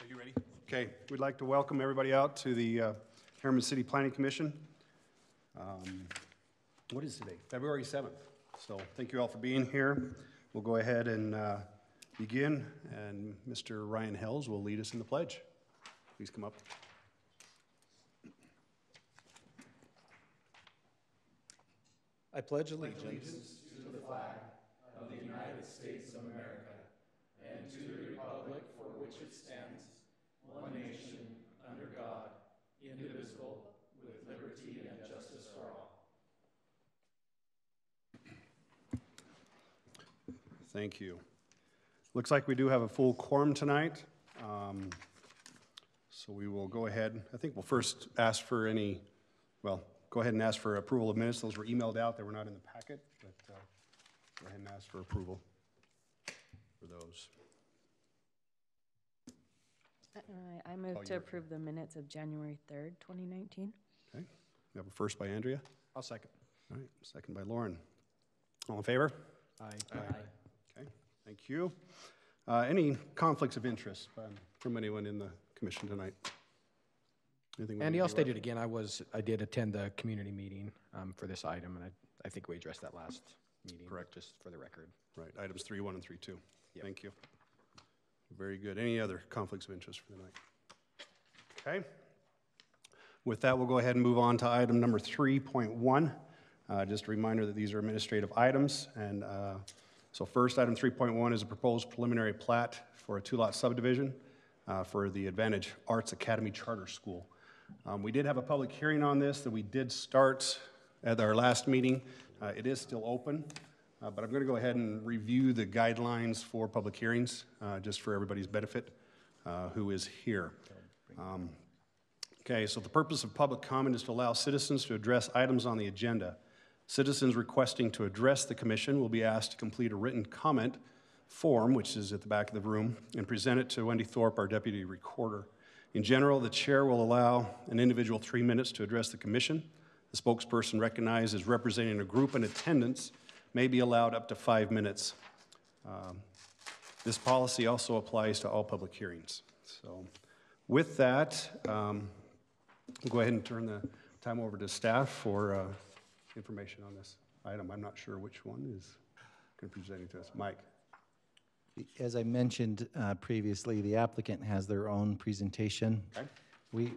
Are you ready? Okay, we'd like to welcome everybody out to the Herriman City Planning Commission. What is today? February 7th. So thank you all for being here. We'll go ahead and begin, and Mr. Ryan Hells will lead us in the pledge. Please come up. I pledge allegiance to the flag of the United States of America and to the republic for which it stands, one nation, under God, indivisible, with liberty and justice for all. Thank you. Looks like we do have a full quorum tonight. So we will go ahead. I think we'll first ask for any, go ahead and ask for approval of minutes. Those were emailed out. They were not in the packet, but go ahead and ask for approval for those. I move to approve the minutes of January 3rd, 2019. Okay. We have a first by Andrea. I'll second. All right, second by Lauren. All in favor? Aye. Okay, thank you. Any conflicts of interest from anyone in the commission tonight? Andy, I'll state it again. I did attend the community meeting for this item, and I think we addressed that last meeting. Correct. Just for the record. Right, items 3.1 and 3.2. Yep. Thank you. Very good. Any other conflicts of interest for tonight? Okay. With that, we'll go ahead and move on to item number 3.1. Just a reminder that these are administrative items. And so first, item 3.1 is a proposed preliminary plat for a two-lot subdivision for the Advantage Arts Academy Charter School. We did have a public hearing on this that we did start at our last meeting. It is still open. But I'm going to go ahead and review the guidelines for public hearings, just for everybody's benefit who is here. Okay, so the purpose of public comment is to allow citizens to address items on the agenda. Citizens requesting to address the commission will be asked to complete a written comment form, which is at the back of the room, and present it to Wendy Thorpe, our deputy recorder. In general, the chair will allow an individual 3 minutes to address the commission. The spokesperson recognized as representing a group in attendance may be allowed up to 5 minutes. This policy also applies to all public hearings. So with that, we'll go ahead and turn the time over to staff for information on this item. I'm not sure which one is going to be presenting to us. Mike. As I mentioned previously, the applicant has their own presentation. Okay.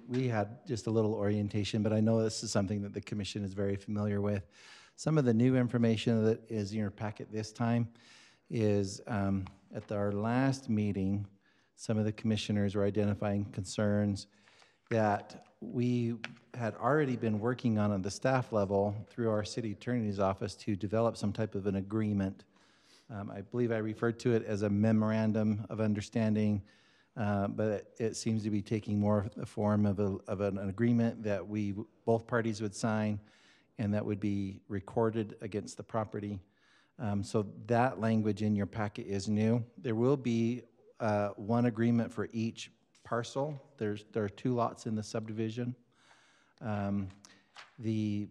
We had just a little orientation, but I know this is something that the commission is very familiar with. Some of the new information that is in your packet this time is at our last meeting, some of the commissioners were identifying concerns that we had already been working on at the staff level through our city attorney's office to develop some type of an agreement. I believe I referred to it as a memorandum of understanding, but it seems to be taking more the form of an agreement that both parties would sign, and that would be recorded against the property. So that language in your packet is new. There will be one agreement for each parcel. There are 2 lots in the subdivision. The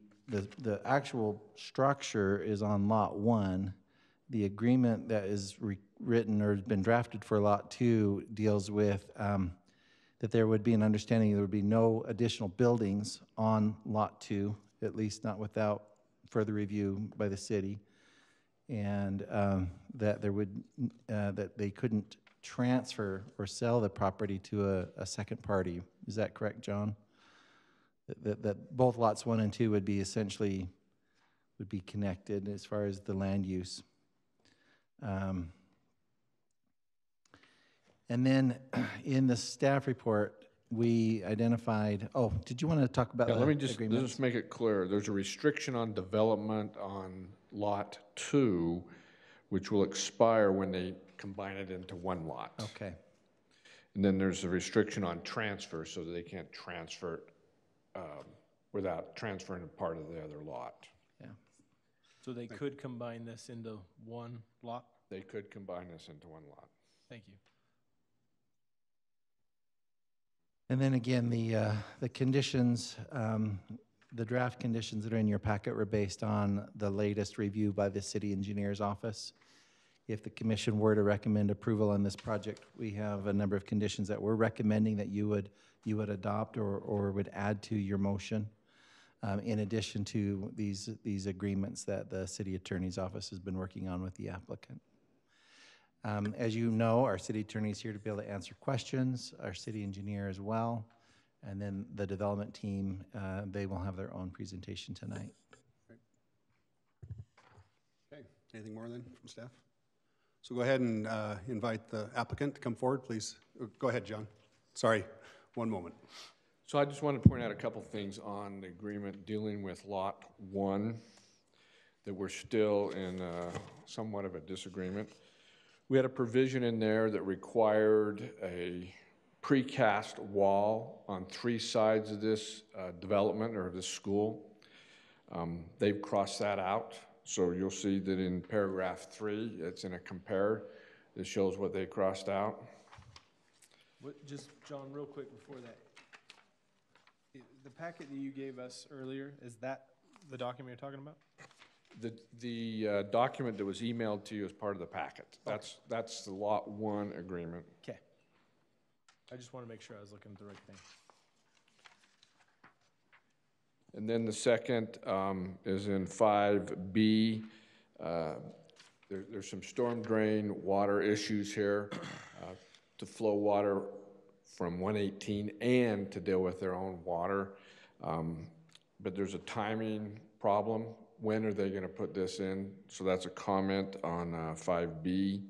actual structure is on lot 1. The agreement that is written or has been drafted for lot 2 deals with that there would be an understanding there would be no additional buildings on lot 2, at least not without further review by the city, and that they couldn't transfer or sell the property to a second party. Is that correct, John? That both lots 1 and 2 would be connected as far as the land use. And then in the staff report, we identified, did you want to talk about let me just make it clear. There's a restriction on development on lot 2, which will expire when they combine it into one lot. Okay. And then there's a restriction on transfer, so that they can't transfer it without transferring a part of the other lot. Yeah. So they could combine this into one lot? They could combine this into one lot. Thank you. And then again, the conditions, the draft conditions that are in your packet were based on the latest review by the city engineer's office. if the commission were to recommend approval on this project, we have a number of conditions that we're recommending that you would adopt or would add to your motion, in addition to these agreements that the city attorney's office has been working on with the applicant. As you know, our city attorney is here to be able to answer questions, our city engineer as well, and then the development team, they will have their own presentation tonight. Okay, anything more then from staff? So go ahead and invite the applicant to come forward, please. Go ahead, John. Sorry, one moment. So I just want to point out a couple things on the agreement dealing with Lot 1 that we're still in somewhat of a disagreement. We had a provision in there that required a precast wall on 3 sides of this development or this school. They've crossed that out. So you'll see that in paragraph 3, it's in a compare that shows what they crossed out. Just, John, real quick before that. The packet that you gave us earlier, is that the document you're talking about? The document that was emailed to you as part of the packet. That's the Lot 1 agreement. Okay. I just want to make sure I was looking at the right thing. And then the second is in 5B. There's some storm drain water issues here to flow water from 118 and to deal with their own water. But there's a timing problem. When are they going to put this in? So that's a comment on 5B.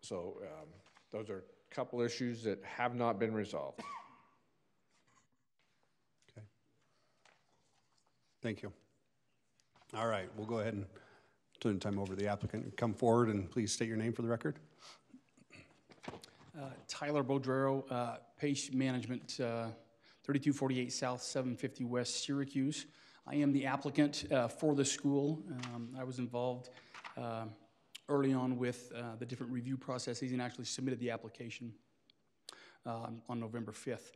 So those are a couple issues that have not been resolved. Okay. Thank you. All right, we'll go ahead and turn the time over to the applicant. Come forward and please state your name for the record. Tyler Bodrero, Pace Management, 3248 South, 750 West, Syracuse. I am the applicant for the school. I was involved early on with the different review processes and actually submitted the application on November 5th.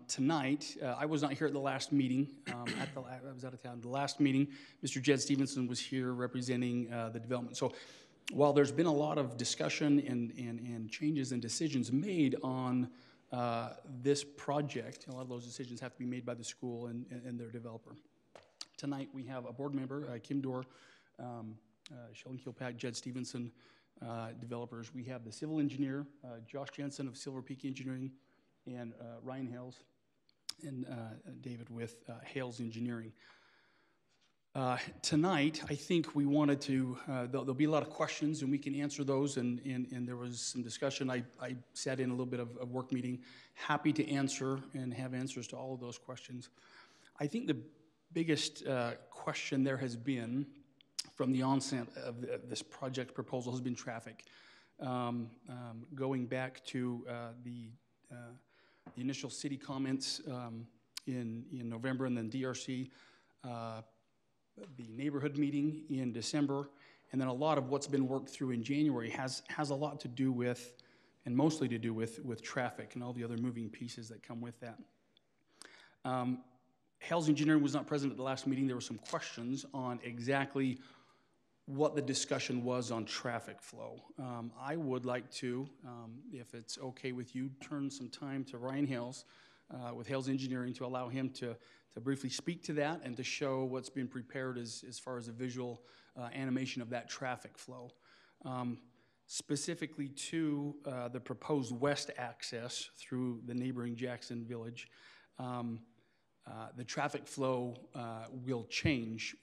Tonight, I was not here at the last meeting. I was out of town. The last meeting, Mr. Jed Stevenson was here representing the development. So while there's been a lot of discussion and changes and decisions made on this project, a lot of those decisions have to be made by the school and their developer. Tonight, we have a board member, Kim Dorr, Sheldon Kilpack, Jed Stevenson, developers. We have the civil engineer, Josh Jensen of Silver Peak Engineering, and Ryan Hales, and David with Hales Engineering. Tonight, I think we wanted to, there'll be a lot of questions, and we can answer those, and there was some discussion. I sat in a little bit of a work meeting, happy to answer and have answers to all of those questions. I think the biggest question there has been from the onset of this project proposal has been traffic. Going back to the initial city comments in November, and then DRC, the neighborhood meeting in December, and then a lot of what's been worked through in January has a lot to do with, and mostly to do with traffic and all the other moving pieces that come with that. Hales Engineering was not present at the last meeting. There were some questions on exactly what the discussion was on traffic flow. I would like to, if it's okay with you, turn some time to Ryan Hales with Hales Engineering to allow him to briefly speak to that and to show what's been prepared as far as a visual animation of that traffic flow. Specifically to the proposed west access through the neighboring Jackson Village, the traffic flow will change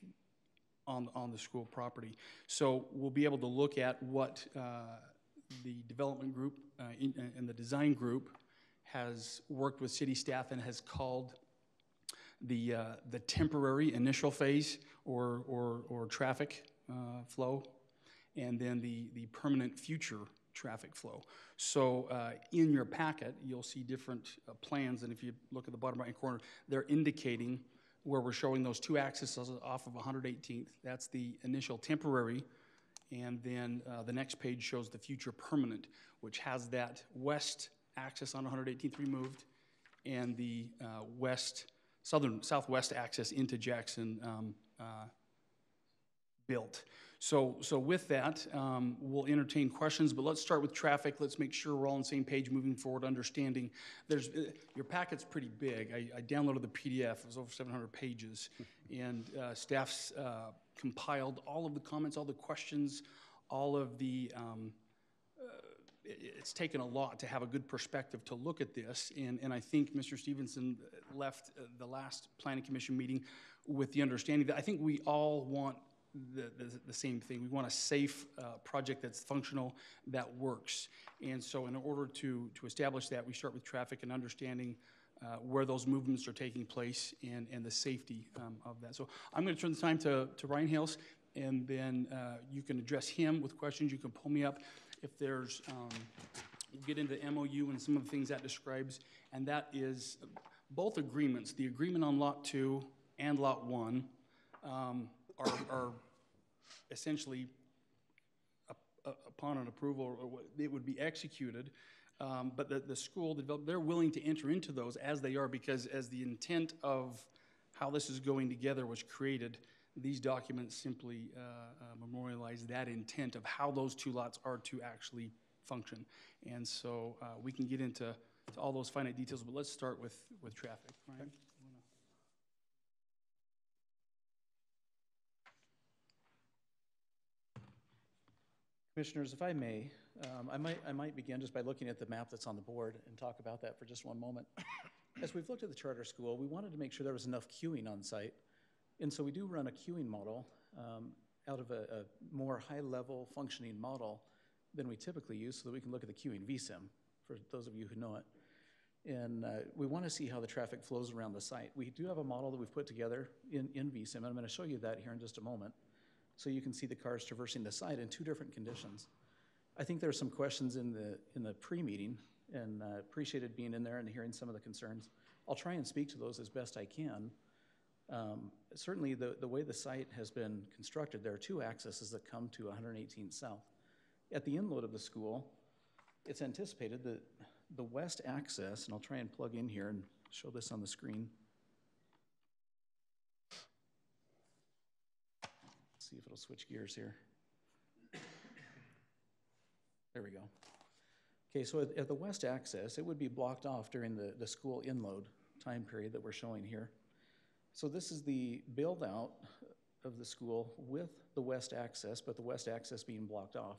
on the school property. So we'll be able to look at what the development group and the design group has worked with city staff and has called the temporary initial phase or traffic flow, and then the permanent future traffic flow. So in your packet, you'll see different plans, and if you look at the bottom right corner, they're indicating where we're showing those 2 axes off of 118th. That's the initial temporary, and then the next page shows the future permanent, which has that west axis on 118th removed, and the southwest axis into Jackson built. So with that, we'll entertain questions, but let's start with traffic. Let's make sure we're all on the same page moving forward, understanding. Your packet's pretty big. I downloaded the PDF. It was over 700 pages. And staff's compiled all of the comments, all the questions, all of the, it's taken a lot to have a good perspective to look at this. And I think Mr. Stevenson left the last Planning Commission meeting with the understanding that I think we all want the same thing. We want a safe project that's functional, that works. And so in order to establish that, we start with traffic and understanding where those movements are taking place and the safety of that. So I'm going to turn the time to Ryan Hales, and then you can address him with questions. You can pull me up if there's, we'll get into MOU and some of the things that describes, and that is both agreements, the agreement on Lot 2 and Lot 1, are essentially, upon an approval, or it would be executed. But the school, the developer, they're willing to enter into those as they are, because as the intent of how this is going together was created, these documents simply memorialize that intent of how those two lots are to actually function. And so we can get into all those finite details, but let's start with traffic. Ryan? Okay. Commissioners, if I may, I might begin just by looking at the map that's on the board and talk about that for just one moment. As we've looked at the charter school, we wanted to make sure there was enough queuing on site. And so we do run a queuing model out of a more high-level functioning model than we typically use, so that we can look at the queuing VSIM, for those of you who know it. And we want to see how the traffic flows around the site. We do have a model that we've put together in VSIM, and I'm going to show you that here in just a moment, so you can see the cars traversing the site in two different conditions. I think there are some questions in the pre-meeting, and appreciated being in there and hearing some of the concerns. I'll try and speak to those as best I can. Certainly, the way the site has been constructed, there are two accesses that come to 118 South. At the inload of the school, it's anticipated that the west access, and I'll try and plug in here and show this on the screen. See if it'll switch gears here. There we go. Okay, so at the west access, it would be blocked off during the school inload time period that we're showing here. So this is the build out of the school with the west access, but the west access being blocked off.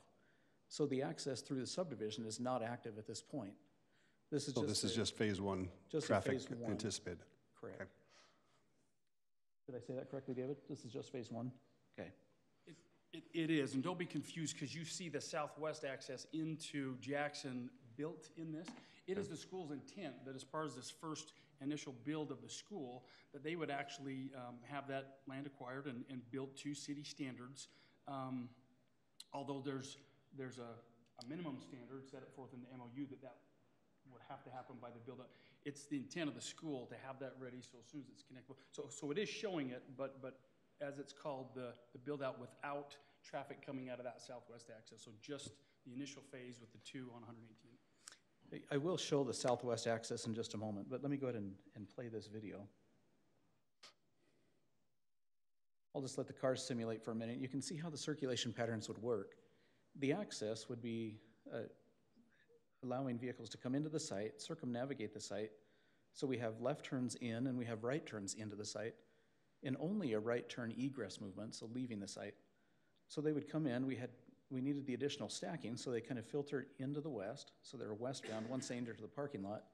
So the access through the subdivision is not active at this point. This is just phase one just traffic phase one. anticipated. Correct. Okay. Did I say that correctly, David? This is just phase one? Okay. It is, and don't be confused, because you see the southwest access into Jackson built in this. It is the school's intent that as part of this first initial build of the school, that they would actually have that land acquired and built to city standards. Although there's a minimum standard set forth in the MOU that would have to happen by the build-up. It's the intent of the school to have that ready, so as soon as it's connectable. So it is showing it, but as it's called, the build-out without traffic coming out of that southwest access. So just the initial phase with the two on 118. I will show the southwest access in just a moment, but let me go ahead and play this video. I'll just let the cars simulate for a minute. You can see how the circulation patterns would work. The access would be allowing vehicles to come into the site, circumnavigate the site, so we have left turns in and we have right turns into the site, and only a right turn egress movement, so leaving the site. So they would come in, we needed the additional stacking, so they kind of filter into the west, so they're westbound once they enter to the parking lot,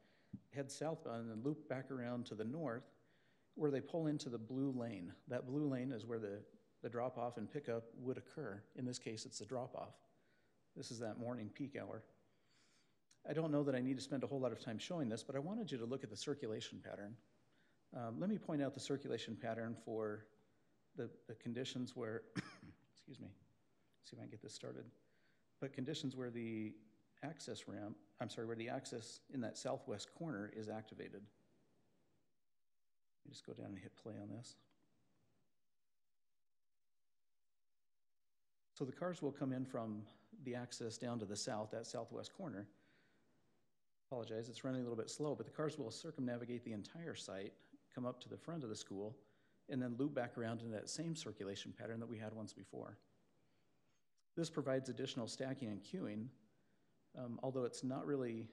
head southbound and then loop back around to the north, where they pull into the blue lane. That blue lane is where the drop-off and pickup would occur. In this case, it's the drop-off. This is that morning peak hour. I don't know that I need to spend a whole lot of time showing this, but I wanted you to look at the circulation pattern. Let me point out the circulation pattern for the conditions where, excuse me, see if I can get this started, but conditions where the access ramp, where the access in that southwest corner is activated. Let me just go down and hit play on this. So the cars will come in from the access down to the south, that southwest corner. Apologize, it's running a little bit slow, but the cars will circumnavigate the entire site, come up to the front of the school, and then loop back around into that same circulation pattern that we had once before. This provides additional stacking and queuing, although it's not really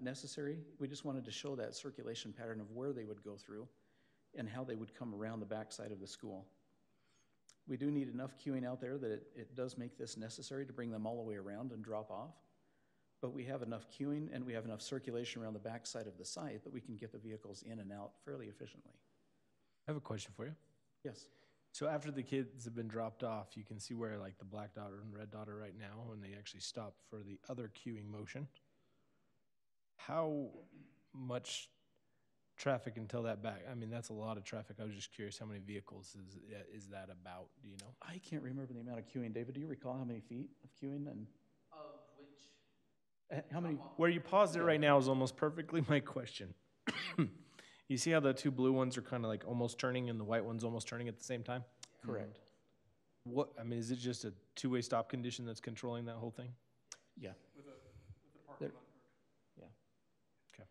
necessary. We just wanted to show that circulation pattern of where they would go through and how they would come around the backside of the school. We do need enough queuing out there that it does make this necessary to bring them all the way around and drop off. But we have enough queuing and we have enough circulation around the backside of the site that we can get the vehicles in and out fairly efficiently. I have a question for you. Yes. So after the kids have been dropped off, you can see where like the black dot and red dot are right now, and they actually stop for the other queuing motion. How much traffic until that back? I mean, that's a lot of traffic. I was just curious how many vehicles is that about? Do you know? I can't remember the amount of queuing. David, do you recall how many feet of queuing and? Of which? How many? Where you paused it right now is almost perfectly my question. You see how the two blue ones are kind of like almost turning and the white one's almost turning at the same time? Correct. What, I mean, is it just a two-way stop condition that's controlling that whole thing? Yeah. With the parking lot. Yeah. Okay.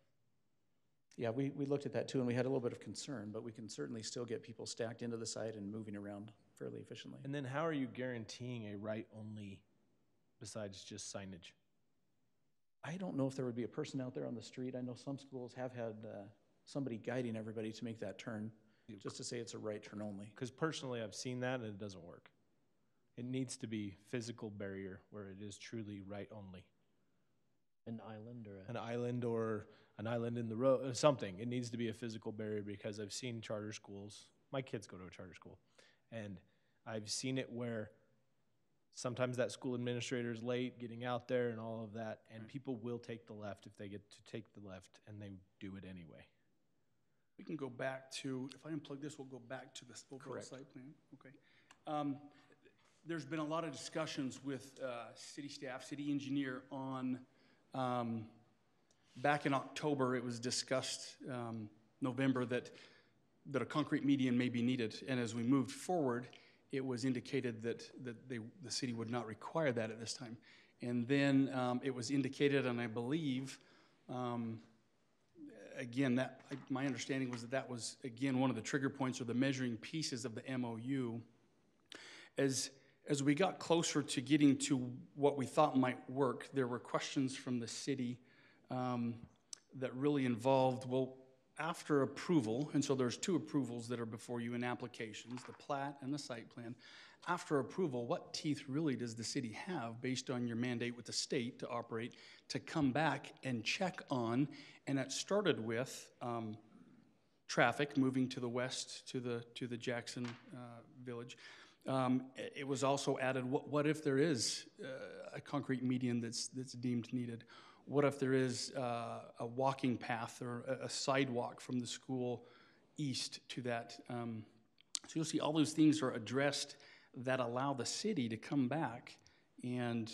Yeah, we looked at that too, and we had a little bit of concern, but we can certainly still get people stacked into the site and moving around fairly efficiently. And then how are you guaranteeing a right-only besides just signage? I don't know if there would be a person out there on the street. I know some schools have had somebody guiding everybody to make that turn, just to say it's a right turn only. Because personally, I've seen that and it doesn't work. It needs to be physical barrier where it is truly right only. An island or An island or an island in the road, something. It needs to be a physical barrier because I've seen charter schools. My kids go to a charter school. And I've seen it where sometimes that school administrator is late getting out there and all of that, and people will take the left if they get to take the left, and they do it anyway. We can go back to, if I unplug this, we'll go back to the overall Correct. site plan. Okay. There's been a lot of discussions with city staff, city engineer on, back in October, it was discussed, November, that a concrete median may be needed. And as we moved forward, it was indicated that the city would not require that at this time. And then it was indicated, and I believe, again, my understanding was that was, again, one of the trigger points or the measuring pieces of the MOU. As we got closer to getting to what we thought might work, there were questions from the city that really involved, well, after approval, and so there's two approvals that are before you in applications, the plat and the site plan. After approval, what teeth really does the city have based on your mandate with the state to operate, to come back and check on? And it started with traffic moving to the west to the Jackson Village. It was also added, what if there is a concrete median that's deemed needed? What if there is a walking path or a sidewalk from the school east to that? So you'll see all those things are addressed that allow the city to come back and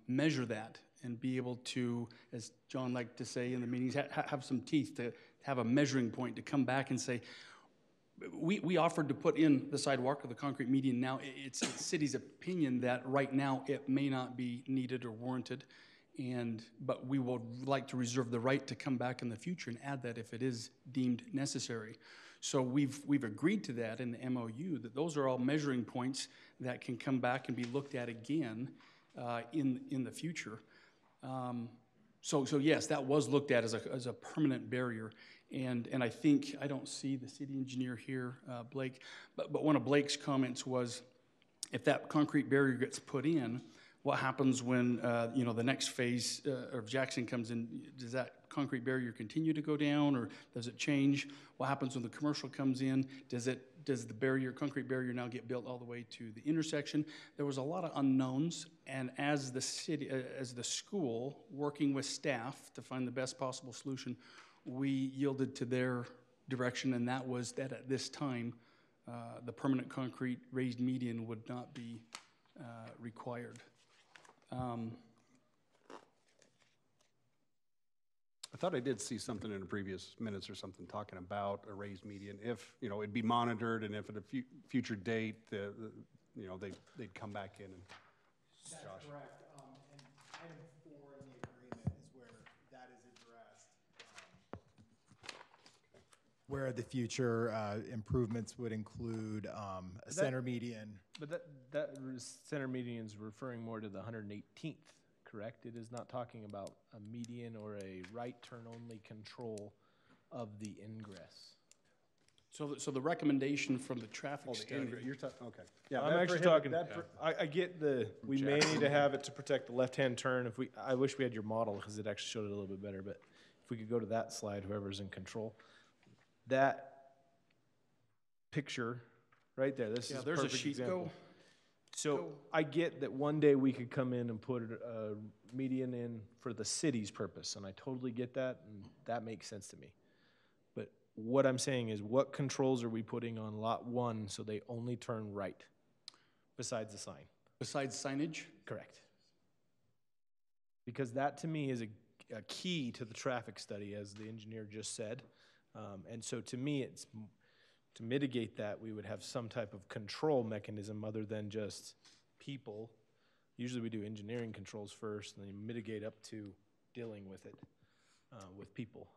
measure that and be able to, as John liked to say in the meetings, have some teeth to have a measuring point to come back and say, we offered to put in the sidewalk or the concrete median. Now it's the city's opinion that right now it may not be needed or warranted. But we would like to reserve the right to come back in the future and add that if it is deemed necessary. So we've agreed to that in the MOU, that those are all measuring points that can come back and be looked at again in the future. So yes, that was looked at as a permanent barrier. And I think, I don't see the city engineer here, Blake, but one of Blake's comments was, if that concrete barrier gets put in, what happens when the next phase of Jackson comes in? Does that concrete barrier continue to go down, or does it change? What happens when the commercial comes in? Does the concrete barrier now get built all the way to the intersection? There was a lot of unknowns, and as the school, working with staff to find the best possible solution, we yielded to their direction, and that was that at this time, the permanent concrete raised median would not be required. I thought I did see something in the previous minutes or something talking about a raised median. If, it'd be monitored, and if at a future date, they'd come back in and. That's correct. And item 4 in the agreement is where that is addressed. where the future improvements would include a center median. But center median is referring more to the 118th, correct? It is not talking about a median or a right turn only control of the ingress. So the recommendation from the traffic study. You're talking, okay. Yeah, I'm actually talking, I get we may need to have it to protect the left-hand turn. I wish we had your model because it actually showed it a little bit better, but if we could go to that slide, whoever's in control. That picture right there, this is a there's a perfect sheet. example. So I get that one day we could come in and put a median in for the city's purpose, and I totally get that, and that makes sense to me. But what I'm saying is, what controls are we putting on lot 1 so they only turn right, besides the sign? Besides signage? Correct. Because that, to me, is a key to the traffic study, as the engineer just said. And so to me, it's to mitigate that, we would have some type of control mechanism other than just people. Usually we do engineering controls first, and then you mitigate up to dealing with it with people.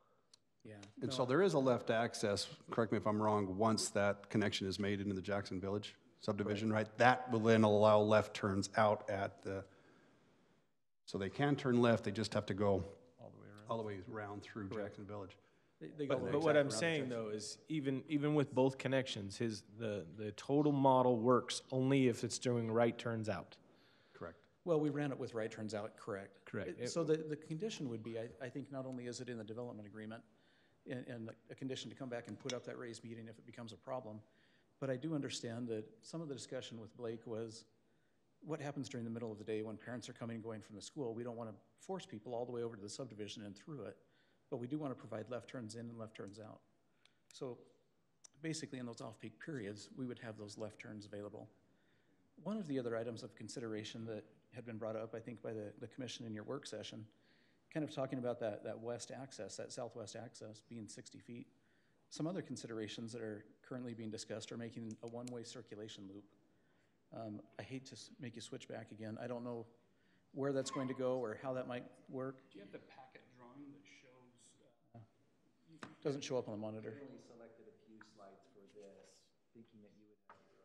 Yeah. And so there is a left access, correct me if I'm wrong, once that connection is made into the Jackson Village subdivision, right? That will then allow left turns out at the, so they can turn left, they just have to go all the way around through Jackson Village. But what I'm saying, though, is even with both connections, the total model works only if it's doing right turns out. Correct. Well, we ran it with right turns out, correct. Correct. So the condition would be, I think not only is it in the development agreement, and a condition to come back and put up that raised median if it becomes a problem, but I do understand that some of the discussion with Blake was, what happens during the middle of the day when parents are coming and going from the school? We don't want to force people all the way over to the subdivision and through it, but we do want to provide left turns in and left turns out. So basically in those off-peak periods, we would have those left turns available. One of the other items of consideration that had been brought up, I think, by the commission in your work session, kind of talking about that west access, that southwest access being 60 feet. Some other considerations that are currently being discussed are making a one-way circulation loop. I hate to make you switch back again. I don't know where that's going to go or how that might work. Do you have the packet drawing that shows? Doesn't show up on the monitor. I only selected a few slides for this, thinking that you would have your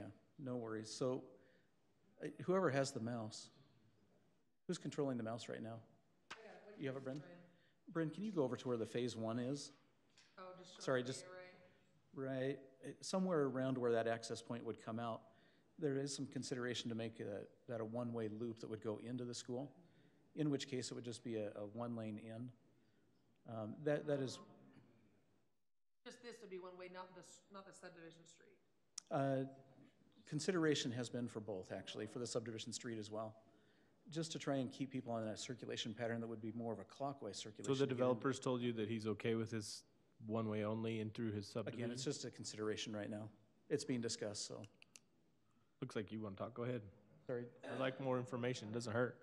own. Yeah, no worries. So whoever has the mouse, who's controlling the mouse right now? You have it, Bryn? Bryn, can you go over to where the phase 1 is? Oh, just sorry, just right somewhere around where that access point would come out. There is some consideration to make that a one-way loop that would go into the school, in which case it would just be a one-lane in. That is just this would be one way, not the subdivision street. Consideration has been for both, actually, for the subdivision street as well, just to try and keep people on that circulation pattern that would be more of a clockwise circulation. So the developers told you that he's okay with his one-way only in through his subdivision? Again, it's just a consideration right now. It's being discussed, so. Looks like you want to talk. Go ahead. Sorry. I'd like more information. It doesn't hurt.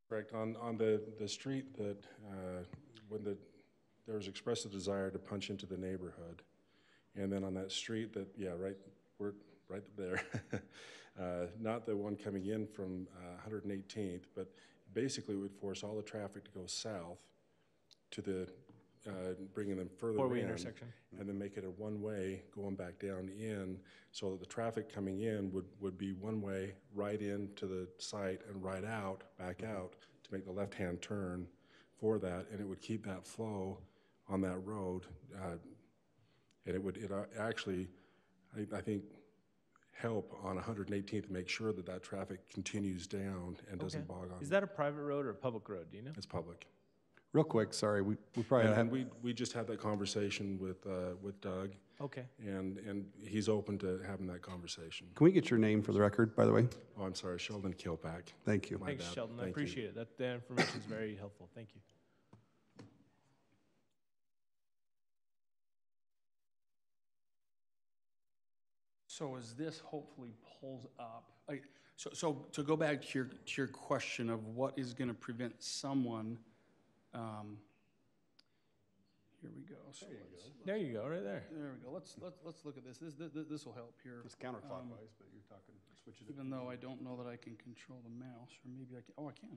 Correct. On the street that when there was expressed a desire to punch into the neighborhood, and then on that street that we're right there, not the one coming in from 118th, but basically would force all the traffic to go south to the bringing them further four-way in, intersection, and then make it a one-way going back down in, so that the traffic coming in would be one way right into the site and right out, back out, to make the left-hand turn for that, and it would keep that flow on that road, and it actually, I think, help on 118th to make sure that traffic continues down and doesn't bog on. Is that a private road or a public road? Do you know? It's public. Real quick, sorry, we probably And we just had that conversation with Doug. Okay. And he's open to having that conversation. Can we get your name for the record, by the way? Oh, I'm sorry, Sheldon Kilpack. Thank you. Thanks, Sheldon. I appreciate it. That information is very helpful. Thank you. So as this hopefully pulls up, so to go back to your question of what is going to prevent someone, here we go. So there you go, right there. There we go. Let's look at this. This will help here. It's counterclockwise, but you're talking switches. Even though I don't know that I can control the mouse, or maybe I can. Oh, I can.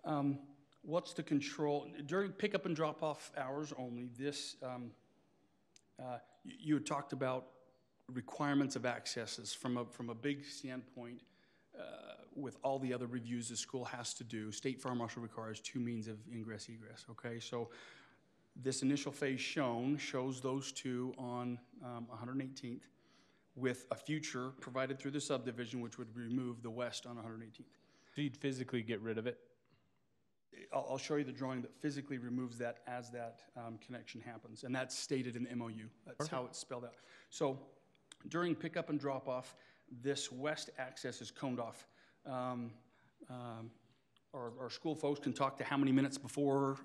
All right. What's the control, during pickup and drop-off hours only, this, you had talked about requirements of accesses from a big standpoint. With all the other reviews the school has to do, State Fire Marshal requires 2 means of ingress egress, okay? So this initial phase shows those 2 on 118th with a future provided through the subdivision, which would remove the west on 118th. So you'd physically get rid of it? I'll show you the drawing that physically removes that as that connection happens, and that's stated in the MOU. That's how it's spelled out. So during pickup and drop-off, this west access is coned off. Our school folks can talk to how many minutes before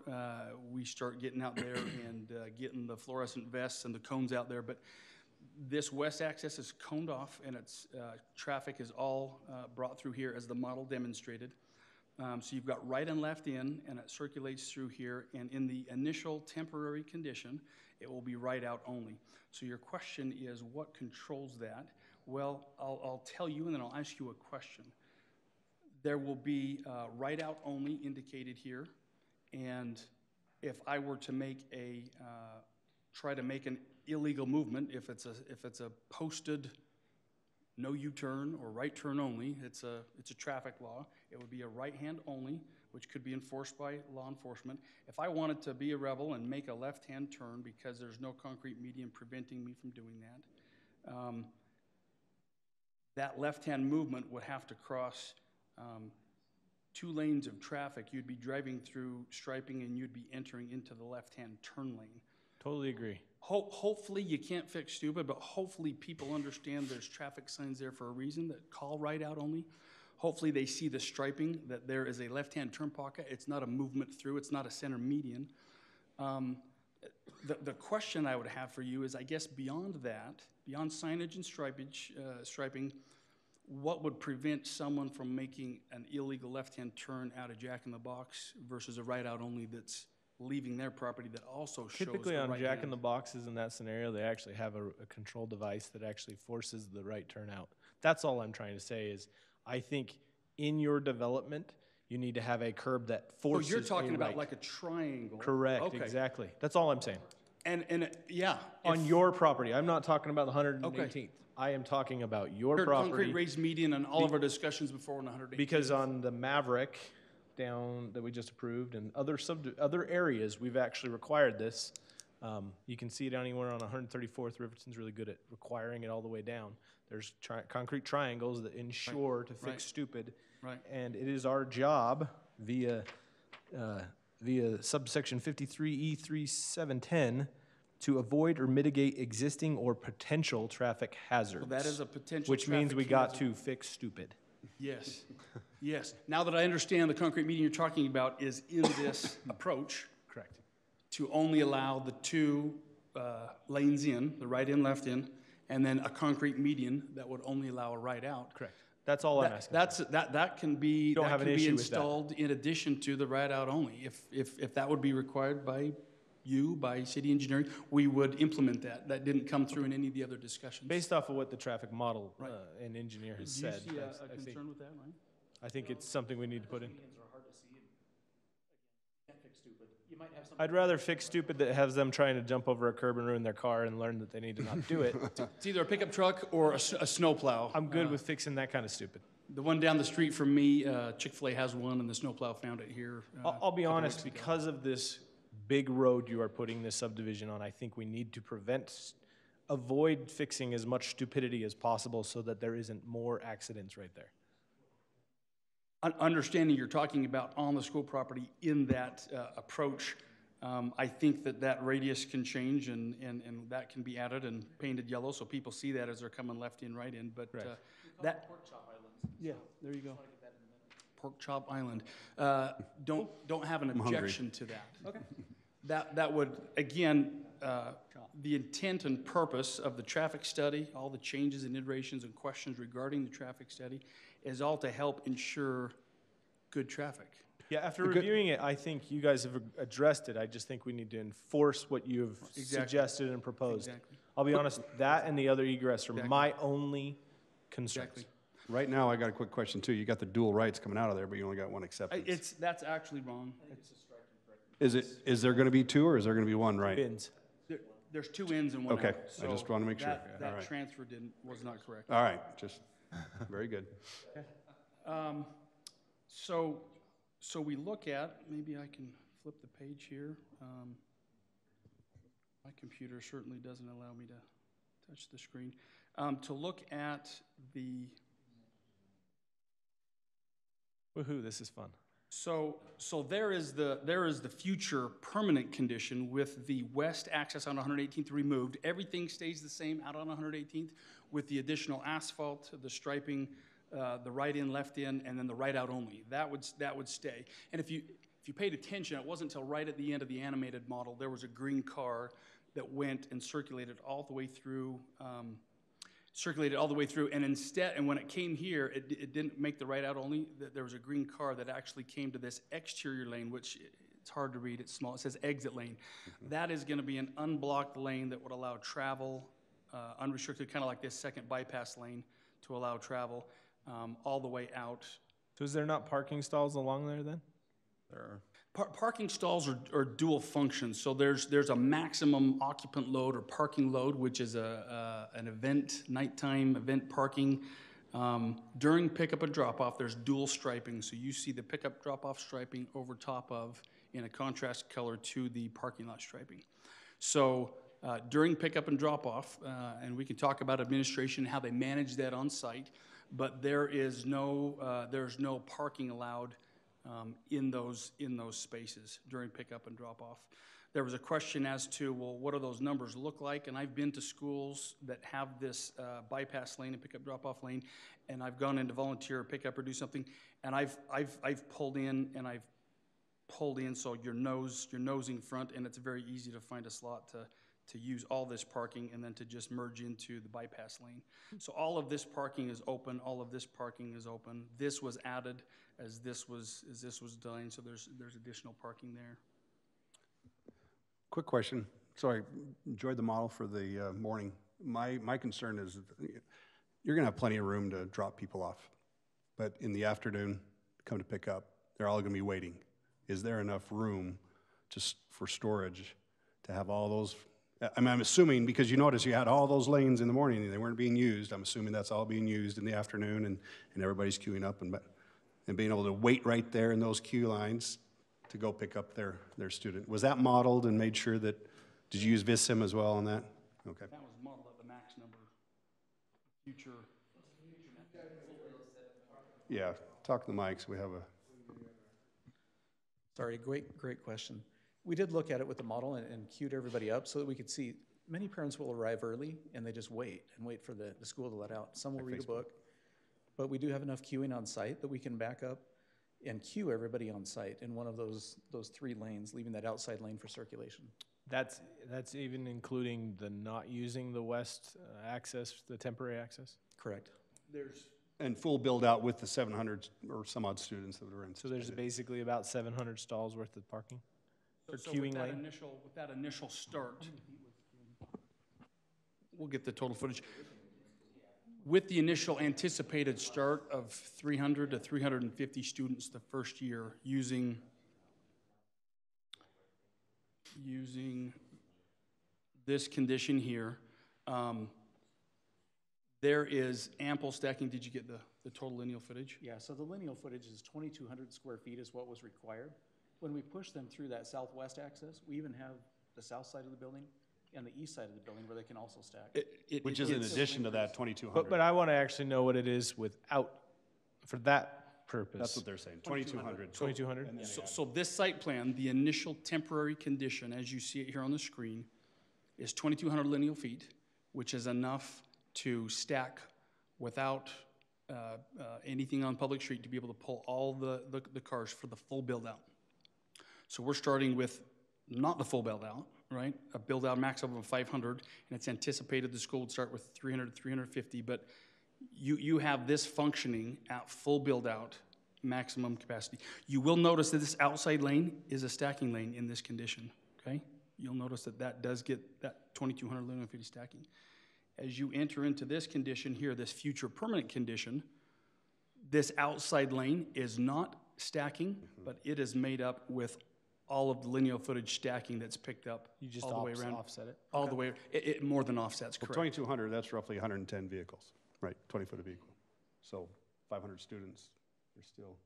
we start getting out there and getting the fluorescent vests and the cones out there, but this west access is coned off, and its traffic is all brought through here as the model demonstrated. So you've got right and left in, and it circulates through here, and in the initial temporary condition, it will be right out only. So your question is, what controls that? Well, I'll tell you, and then I'll ask you a question. There will be right out only indicated here, and if I were to make try to make an illegal movement, if it's a posted no U-turn or right turn only, it's a traffic law. It would be a right hand only, which could be enforced by law enforcement. If I wanted to be a rebel and make a left-hand turn because there's no concrete median preventing me from doing that, that left-hand movement would have to cross 2 lanes of traffic. You'd be driving through striping and you'd be entering into the left-hand turn lane. Totally agree. Hopefully, you can't fix stupid, but hopefully people understand there's traffic signs there for a reason that call right out only. Hopefully they see the striping, that there is a left-hand turn pocket. It's not a movement through. It's not a center median. The question I would have for you is, I guess beyond that, beyond signage and striping, what would prevent someone from making an illegal left-hand turn out of Jack in the Box versus a right out only that's leaving their property that also shows Typically a on right Jack hand? in the Boxes in that scenario, they actually have a control device that actually forces the right turn out. That's all I'm trying to say is, I think in your development, you need to have a curb that forces you're talking a about right. like a triangle. Correct, Okay. exactly. That's all I'm saying. And yeah. On if your property. I'm not talking about the 118th. Okay. I am talking about your heard property. concrete raised median on all of our discussions before on 118th. Because on the Maverick down that we just approved and other areas, we've actually required this. You can see it anywhere on 134th. Riverton's really good at requiring it all the way down. There's concrete triangles that ensure to fix stupid. Right. And it is our job via subsection 53E3710 to avoid or mitigate existing or potential traffic hazards. Well, that is a potential which means we traffic got hazard. to fix stupid. Yes, yes. Now that I understand the concrete median you're talking about is in this approach. Correct. To only allow the 2 lanes in, the right in, left in, and then a concrete median that would only allow a right out. Correct. That's all I'm asking. That can be Don't have an issue with that. installed in addition to the right out only. If that would be required by you, by city engineering, we would implement that. That didn't come through in any of the other discussions. Based off of what the traffic model and engineer has Do you said. see I a think- concern with that, Ryan? I think it's something we need to put in. Medians are hard to see. Again, you can't fix stupid. You might have something. I'd rather fix stupid that has them trying to jump over a curb and ruin their car and learn that they need to not do it. It's either a pickup truck or a snowplow. I'm good with fixing that kind of stupid. The one down the street from me, Chick-fil-A has one, and the snowplow found it here. I'll be a couple honest, weeks ago. because of this big road you are putting this subdivision on, I think we need to avoid fixing as much stupidity as possible so that there isn't more accidents right there. Understanding you're talking about on the school property in that approach, I think that radius can change and that can be added and painted yellow so people see that as they're coming left in, right in. But that Pork chop islands. yeah, there you go. Just want to get that in a minute. Pork chop island. Don't have an hungry. objection to that. Okay. That would again. The intent and purpose of the traffic study, all the changes and iterations and questions regarding the traffic study, is all to help ensure good traffic. Yeah, after reviewing it, I think you guys have addressed it. I just think we need to enforce what you have suggested and proposed. Exactly. I'll be honest, that and the other egress are my only concerns. Exactly. Right now, I got a quick question too. You got the dual rights coming out of there, but you only got one acceptance. That's actually wrong. Is there gonna be two, or is there gonna be one right? Bins. There's two ins and one out. Okay, I just wanna make sure. That All right. transfer was not correct. All right, just, very good. So we look at, maybe I can flip the page here. My computer certainly doesn't allow me to touch the screen. To look at the, Woohoo, this is fun. so there is the future permanent condition with the west access on 118th removed. Everything stays the same out on 118th with the additional asphalt, the striping, the right in, left in, and then the right out only. That would stay. And if you paid attention, it wasn't until right at the end of the animated model there was a green car that went and circulated all the way through. And when it came here, it didn't make the right out only. There was a green car that actually came to this exterior lane, which it's hard to read, it's small. It says exit lane. That is going to be an unblocked lane that would allow travel, unrestricted, kind of like this second bypass lane to allow travel all the way out. So is there not parking stalls along there then? There are. Parking stalls are dual functions. So there's a maximum occupant load or parking load, which is an nighttime event parking. During pickup and drop-off, there's dual striping. So you see the pickup drop-off striping over top of, in a contrast color to the parking lot striping. So during pickup and drop-off, and we can talk about administration, how they manage that on site, but there's no parking allowed in those spaces during pickup and drop-off. There was a question as to, well, what do those numbers look like? And I've been to schools that have this bypass lane and pickup drop-off lane, and I've gone in to volunteer or pick up or do something, and I've pulled in, so you're nosing front, and it's very easy to find a slot to use all this parking and then to just merge into the bypass lane. So all of this parking is open, all of this parking is open. This was added as this was done, so there's additional parking there. Quick question. So I enjoyed the model for the morning. My concern is that you're gonna have plenty of room to drop people off, but in the afternoon, come to pick up, they're all gonna be waiting. Is there enough room just for storage to have all those? I mean, I'm assuming, because you notice you had all those lanes in the morning and they weren't being used. I'm assuming that's all being used in the afternoon, and everybody's queuing up and being able to wait right there in those queue lines to go pick up their student. Was that modeled and made sure that, did you use VisSim as well on that? Okay. That was modeled at the max number. Future. Yeah, talk to the mics. We have a. Sorry, great question. We did look at it with the model and queued everybody up so that we could see many parents will arrive early and they just wait for the school to let out. Some will read a book, but we do have enough queuing on site that we can back up and queue everybody on site in one of those three lanes, leaving that outside lane for circulation. That's even including the not using the west access, the temporary access? Correct. And full build out with the 700 or some odd students that were in. So there's basically about 700 stalls worth of parking? So with that initial start, we'll get the total footage. With the initial anticipated start of 300 to 350 students the first year using this condition here, there is ample stacking. Did you get the total lineal footage? Yeah, so the lineal footage is 2,200 square feet is what was required. When we push them through that southwest access, we even have the south side of the building and the east side of the building where they can also stack. Which is in addition to that 2,200. But I want to actually know what it is without, for that purpose. That's what they're saying, 2,200. 2,200? So this site plan, the initial temporary condition, as you see it here on the screen, is 2,200 lineal feet, which is enough to stack without anything on public street to be able to pull all the cars for the full build out. So we're starting with not the full build out, right? A build out maximum of 500, and it's anticipated the school would start with 300 to 350, but you have this functioning at full build out maximum capacity. You will notice that this outside lane is a stacking lane in this condition, okay? You'll notice that does get that 2,200 lineal feet of stacking. As you enter into this condition here, this future permanent condition, This outside lane is not stacking, but it is made up with all of the linear footage stacking that's picked up You just all the way around. offset it? All the way, it more than offsets, Well, correct. 2,200, that's roughly 110 vehicles, right, 20 foot a vehicle. So 500 students, they're still.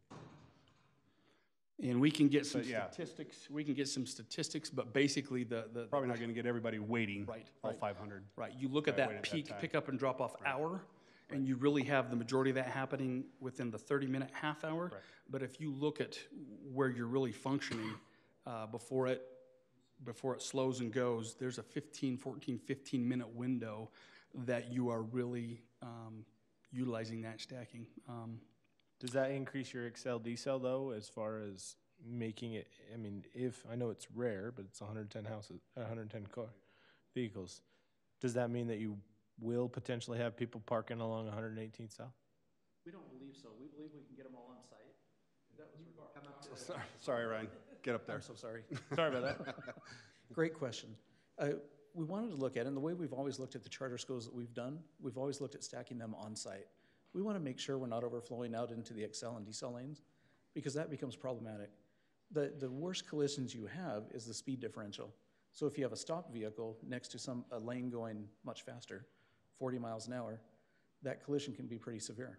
And we can get some But yeah. statistics, but basically the Probably not gonna get everybody waiting. Right, All right. 500. Right, you look at Right, wait that at that peak time. pickup and drop-off hour, and you really have the majority of that happening within the 30-minute half hour. Correct. But if you look at where you're really functioning, before it slows and goes, there's a 15-minute window that you are really utilizing that stacking. Does that increase your Excel decel though, as far as making it, I mean, I know it's rare, but it's 110 vehicles. Does that mean that you will potentially have people parking along 118th South? We don't believe so. We believe we can get them all on site. That was come up to. Sorry, Ryan, get up there. I'm so sorry. Sorry about that. Great question. We wanted to look at it, and the way we've always looked at the charter schools that we've done, we've always looked at stacking them on site. We want to make sure we're not overflowing out into the XL and decel lanes, because that becomes problematic. The worst collisions you have is the speed differential. So if you have a stopped vehicle next to a lane going much faster, 40 miles an hour, that collision can be pretty severe.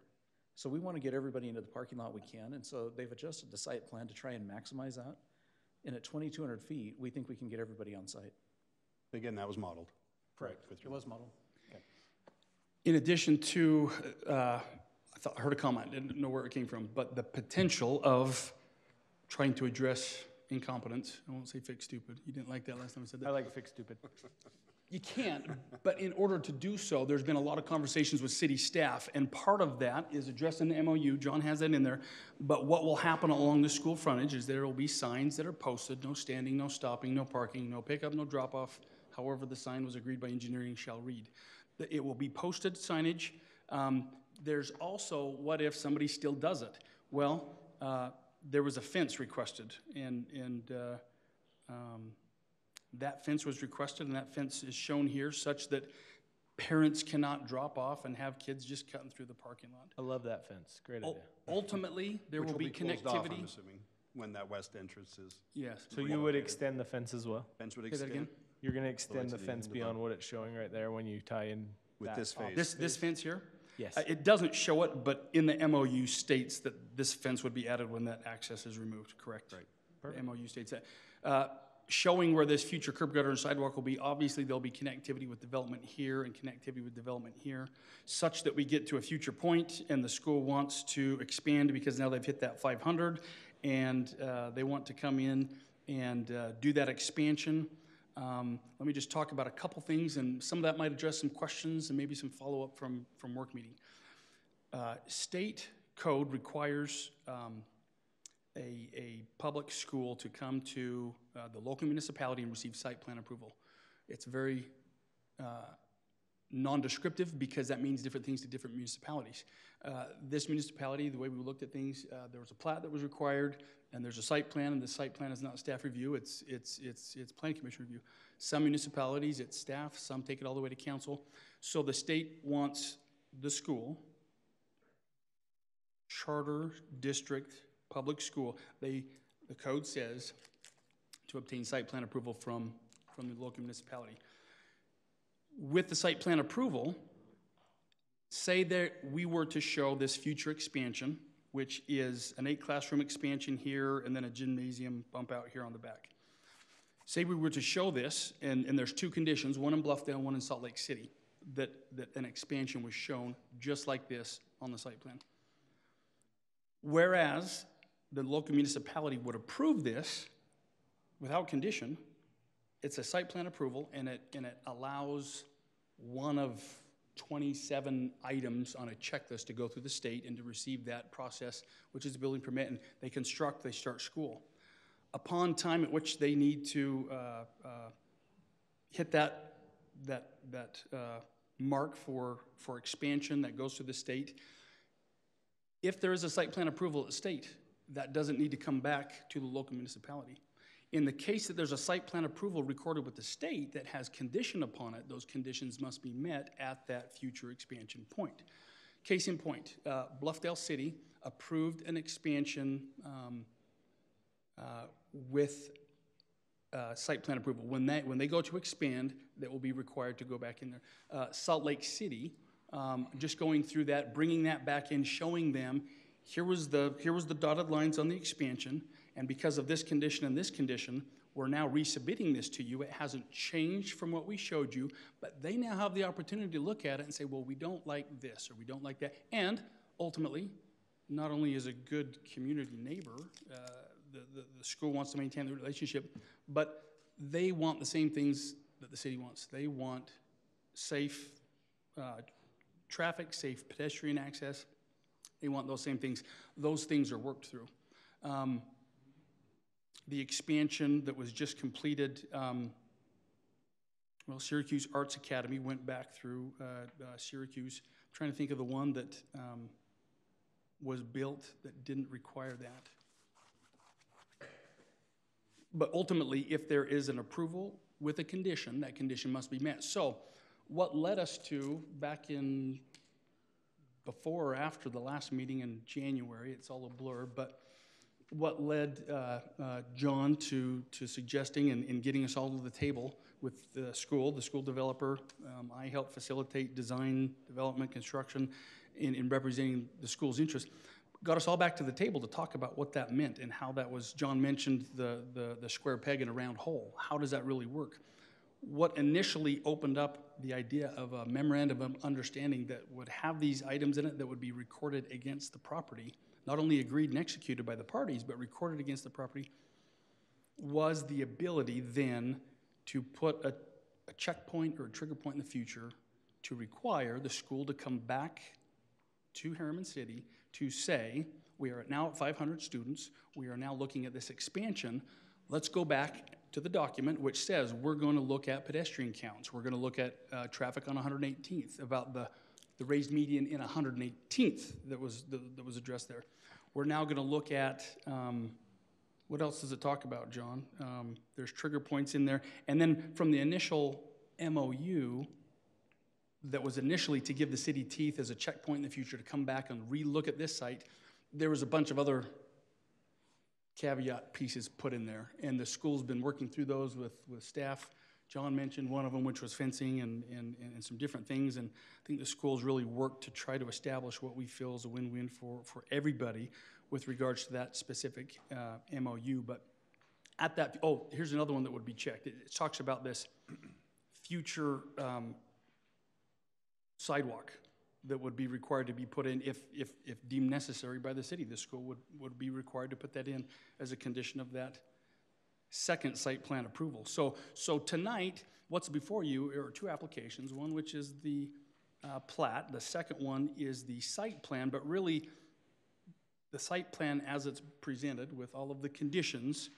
So we want to get everybody into the parking lot we can, and so they've adjusted the site plan to try and maximize that. And at 2,200 feet, we think we can get everybody on site. Again, that was modeled. Correct. It was modeled. In addition to, I heard a comment, didn't know where it came from, but the potential of trying to address incompetence. I won't say fix stupid. You didn't like that last time I said that. I like fix stupid. You can't, but in order to do so, there's been a lot of conversations with city staff, and part of that is addressed in the MOU. John has that in there. But what will happen along the school frontage is there will be signs that are posted: no standing, no stopping, no parking, no pickup, no drop-off. However, the sign was agreed by engineering shall read. It will be posted signage. There's also, what if somebody still does it? Well, there was a fence requested, and that fence was requested, and that fence is shown here such that parents cannot drop off and have kids just cutting through the parking lot. I love that fence. Great idea. Ultimately, there will be closed off, I'm connectivity. assuming, when that west entrance is. Yes. So you would extend the fence as well? Fence would Say that extend again? You're going to extend to the the fence end of beyond what it's showing right there when you tie in with that this off- phase. This fence here? Yes. It doesn't show it, but in the MOU states that this fence would be added when that access is removed, correct? Right. The MOU states that. Showing where this future curb gutter and sidewalk will be, obviously there'll be connectivity with development here and connectivity with development here, such that we get to a future point and the school wants to expand because now they've hit that 500 and they want to come in and do that expansion. Let me just talk about a couple things, and some of that might address some questions and maybe some follow-up from work meeting. State code requires a public school to come to the local municipality and receive site plan approval. It's very non-descriptive because that means different things to different municipalities. This municipality, the way we looked at things, there was a plat that was required, and there's a site plan, and the site plan is not staff review, it's planning commission review. Some municipalities, it's staff, some take it all the way to council. So the state wants the school, charter district, public school, the code says to obtain site plan approval from the local municipality. With the site plan approval, say that we were to show this future expansion, which is an 8-classroom expansion here and then a gymnasium bump out here on the back. Say we were to show this, and there's 2 conditions, one in Bluffdale, one in Salt Lake City, that an expansion was shown just like this on the site plan. Whereas the local municipality would approve this without condition, it's a site plan approval, and it allows one of 27 items on a checklist to go through the state and to receive that process, which is a building permit, and they construct, they start school. Upon time at which they need to hit that mark for expansion that goes to the state, if there is a site plan approval at the state, that doesn't need to come back to the local municipality. In the case that there's a site plan approval recorded with the state that has condition upon it, those conditions must be met at that future expansion point. Case in point, Bluffdale City approved an expansion with site plan approval. When they go to expand, that will be required to go back in there. Salt Lake City, just going through that, bringing that back in, showing them, here was the dotted lines on the expansion, and because of this condition and this condition, we're now resubmitting this to you. It hasn't changed from what we showed you, but they now have the opportunity to look at it and say, well, we don't like this, or we don't like that. And ultimately, not only is a good community neighbor, the school wants to maintain the relationship, but they want the same things that the city wants. They want safe traffic, safe pedestrian access. They want those same things. Those things are worked through. The expansion that was just completed, well, Syracuse Arts Academy went back through Syracuse. I'm trying to think of the one that was built that didn't require that. But ultimately, if there is an approval with a condition, that condition must be met. So what led us to, back in before or after the last meeting in January, it's all a blur, but what led John to suggesting and getting us all to the table with the school developer. I helped facilitate design, development, construction in representing the school's interest. Got us all back to the table to talk about what that meant and how that was. John mentioned the square peg in a round hole. How does that really work? What initially opened up the idea of a memorandum of understanding that would have these items in it that would be recorded against the property, not only agreed and executed by the parties, but recorded against the property, was the ability then to put a checkpoint or a trigger point in the future to require the school to come back to Harriman City to say, we are now at 500 students, we are now looking at this expansion, let's go back to the document which says we're going to look at pedestrian counts, we're going to look at traffic on 118th, about the raised median in 118th that was addressed there. We're now going to look at, what else does it talk about, John? There's trigger points in there. And then from the initial MOU that was initially to give the city teeth as a checkpoint in the future to come back and relook at this site, there was a bunch of other caveat pieces put in there. And the school's been working through those with staff. John mentioned one of them, which was fencing and some different things. And I think the school's really worked to try to establish what we feel is a win-win for everybody with regards to that specific MOU. But at that, oh, here's another one that would be checked. It talks about this future sidewalk that would be required to be put in if deemed necessary by the city. The school would be required to put that in as a condition of that second site plan approval. So tonight, what's before you are two applications, one which is the plat, the second one is the site plan, but really the site plan as it's presented with all of the conditions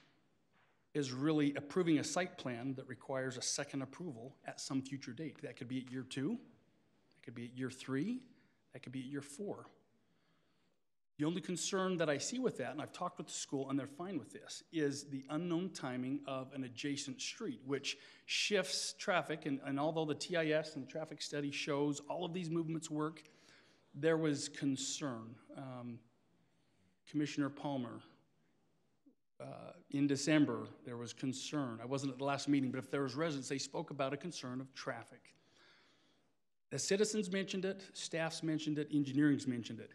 is really approving a site plan that requires a second approval at some future date. That could be at year 2, that could be at year 3, that could be at year 4. The only concern that I see with that, and I've talked with the school and they're fine with this, is the unknown timing of an adjacent street, which shifts traffic. And although the TIS and the traffic study shows all of these movements work, there was concern. Commissioner Palmer, in December, there was concern. I wasn't at the last meeting, but if there was residents, they spoke about a concern of traffic. The citizens mentioned it, staffs mentioned it, engineering's mentioned it.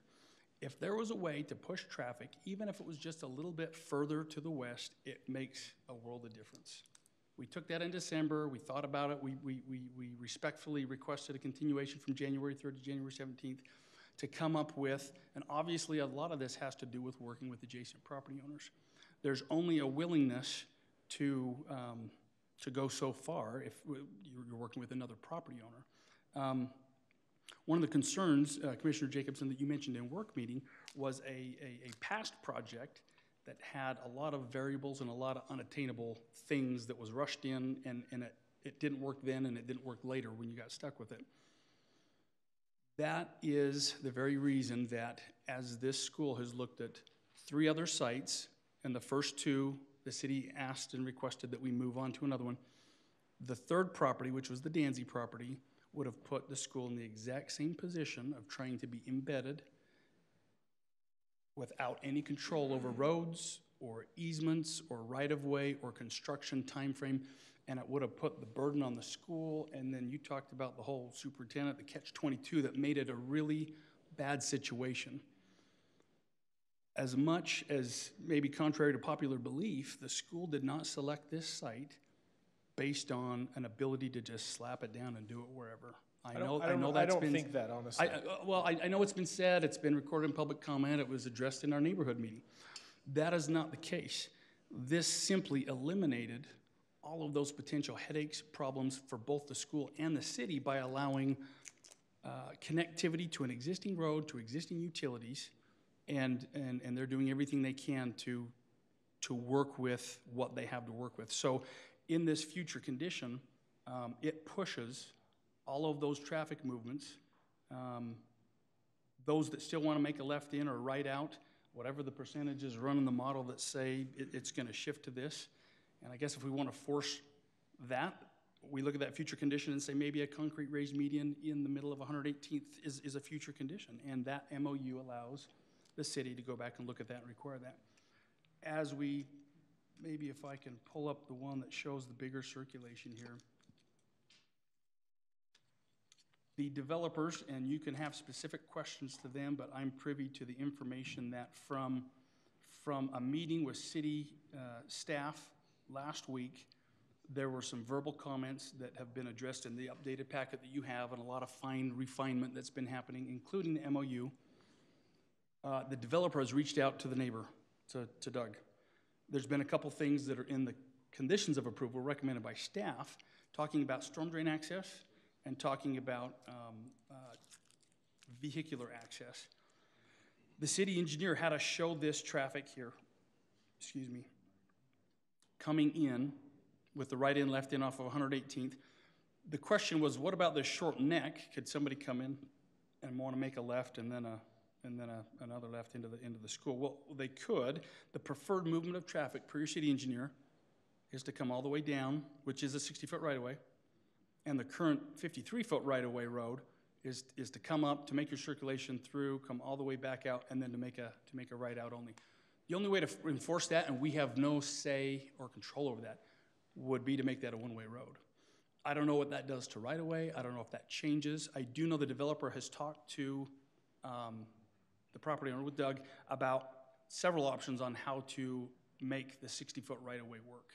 If there was a way to push traffic, even if it was just a little bit further to the west, it makes a world of difference. We took that in December, we thought about it, we respectfully requested a continuation from January 3rd to January 17th to come up with, and obviously a lot of this has to do with working with adjacent property owners. There's only a willingness to go so far if you're working with another property owner. One of the concerns, Commissioner Jacobson, that you mentioned in work meeting was a past project that had a lot of variables and a lot of unattainable things that was rushed in, and it didn't work then and it didn't work later when you got stuck with it. That is the very reason that as this school has looked at 3 other sites, and the first 2, the city asked and requested that we move on to another one. The third property, which was the Danzy property, would have put the school in the exact same position of trying to be embedded without any control over roads or easements or right-of-way or construction timeframe, and it would have put the burden on the school. And then you talked about the whole superintendent, the catch-22, that made it a really bad situation. As much as maybe contrary to popular belief, the school did not select this site based on an ability to just slap it down and do it wherever. I know that's been. I don't think that, honestly. I know it's been said, it's been recorded in public comment, it was addressed in our neighborhood meeting. That is not the case. This simply eliminated all of those potential headaches, problems for both the school and the city by allowing connectivity to an existing road, to existing utilities, and they're doing everything they can to work with what they have to work with. So in this future condition, it pushes all of those traffic movements, those that still want to make a left in or right out, whatever the percentages run in the model that say it's going to shift to this. And I guess if we want to force that, we look at that future condition and say maybe a concrete raised median in the middle of 118th is a future condition. And that MOU allows the city to go back and look at that and require that. As we, maybe if I can pull up the one that shows the bigger circulation here. The developers, and you can have specific questions to them, but I'm privy to the information that from a meeting with city staff last week, there were some verbal comments that have been addressed in the updated packet that you have, and a lot of fine refinement that's been happening, including the MOU. The developer has reached out to the neighbor, to Doug. There's been a couple things that are in the conditions of approval recommended by staff, talking about storm drain access and talking about vehicular access. The city engineer had us show this traffic here, coming in with the right in, left in off of 118th. The question was, what about this short neck? Could somebody come in and want to make a left and then another left into the school? Well, they could. The preferred movement of traffic per your city engineer is to come all the way down, which is a 60-foot right-of-way, and the current 53-foot right-of-way road is to come up, to make your circulation through, come all the way back out, and then to make a right out only. The only way to enforce that, and we have no say or control over that, would be to make that a one-way road. I don't know what that does to right-of-way. I don't know if that changes. I do know the developer has talked to the property owner with Doug about several options on how to make the 60-foot right-of-way work.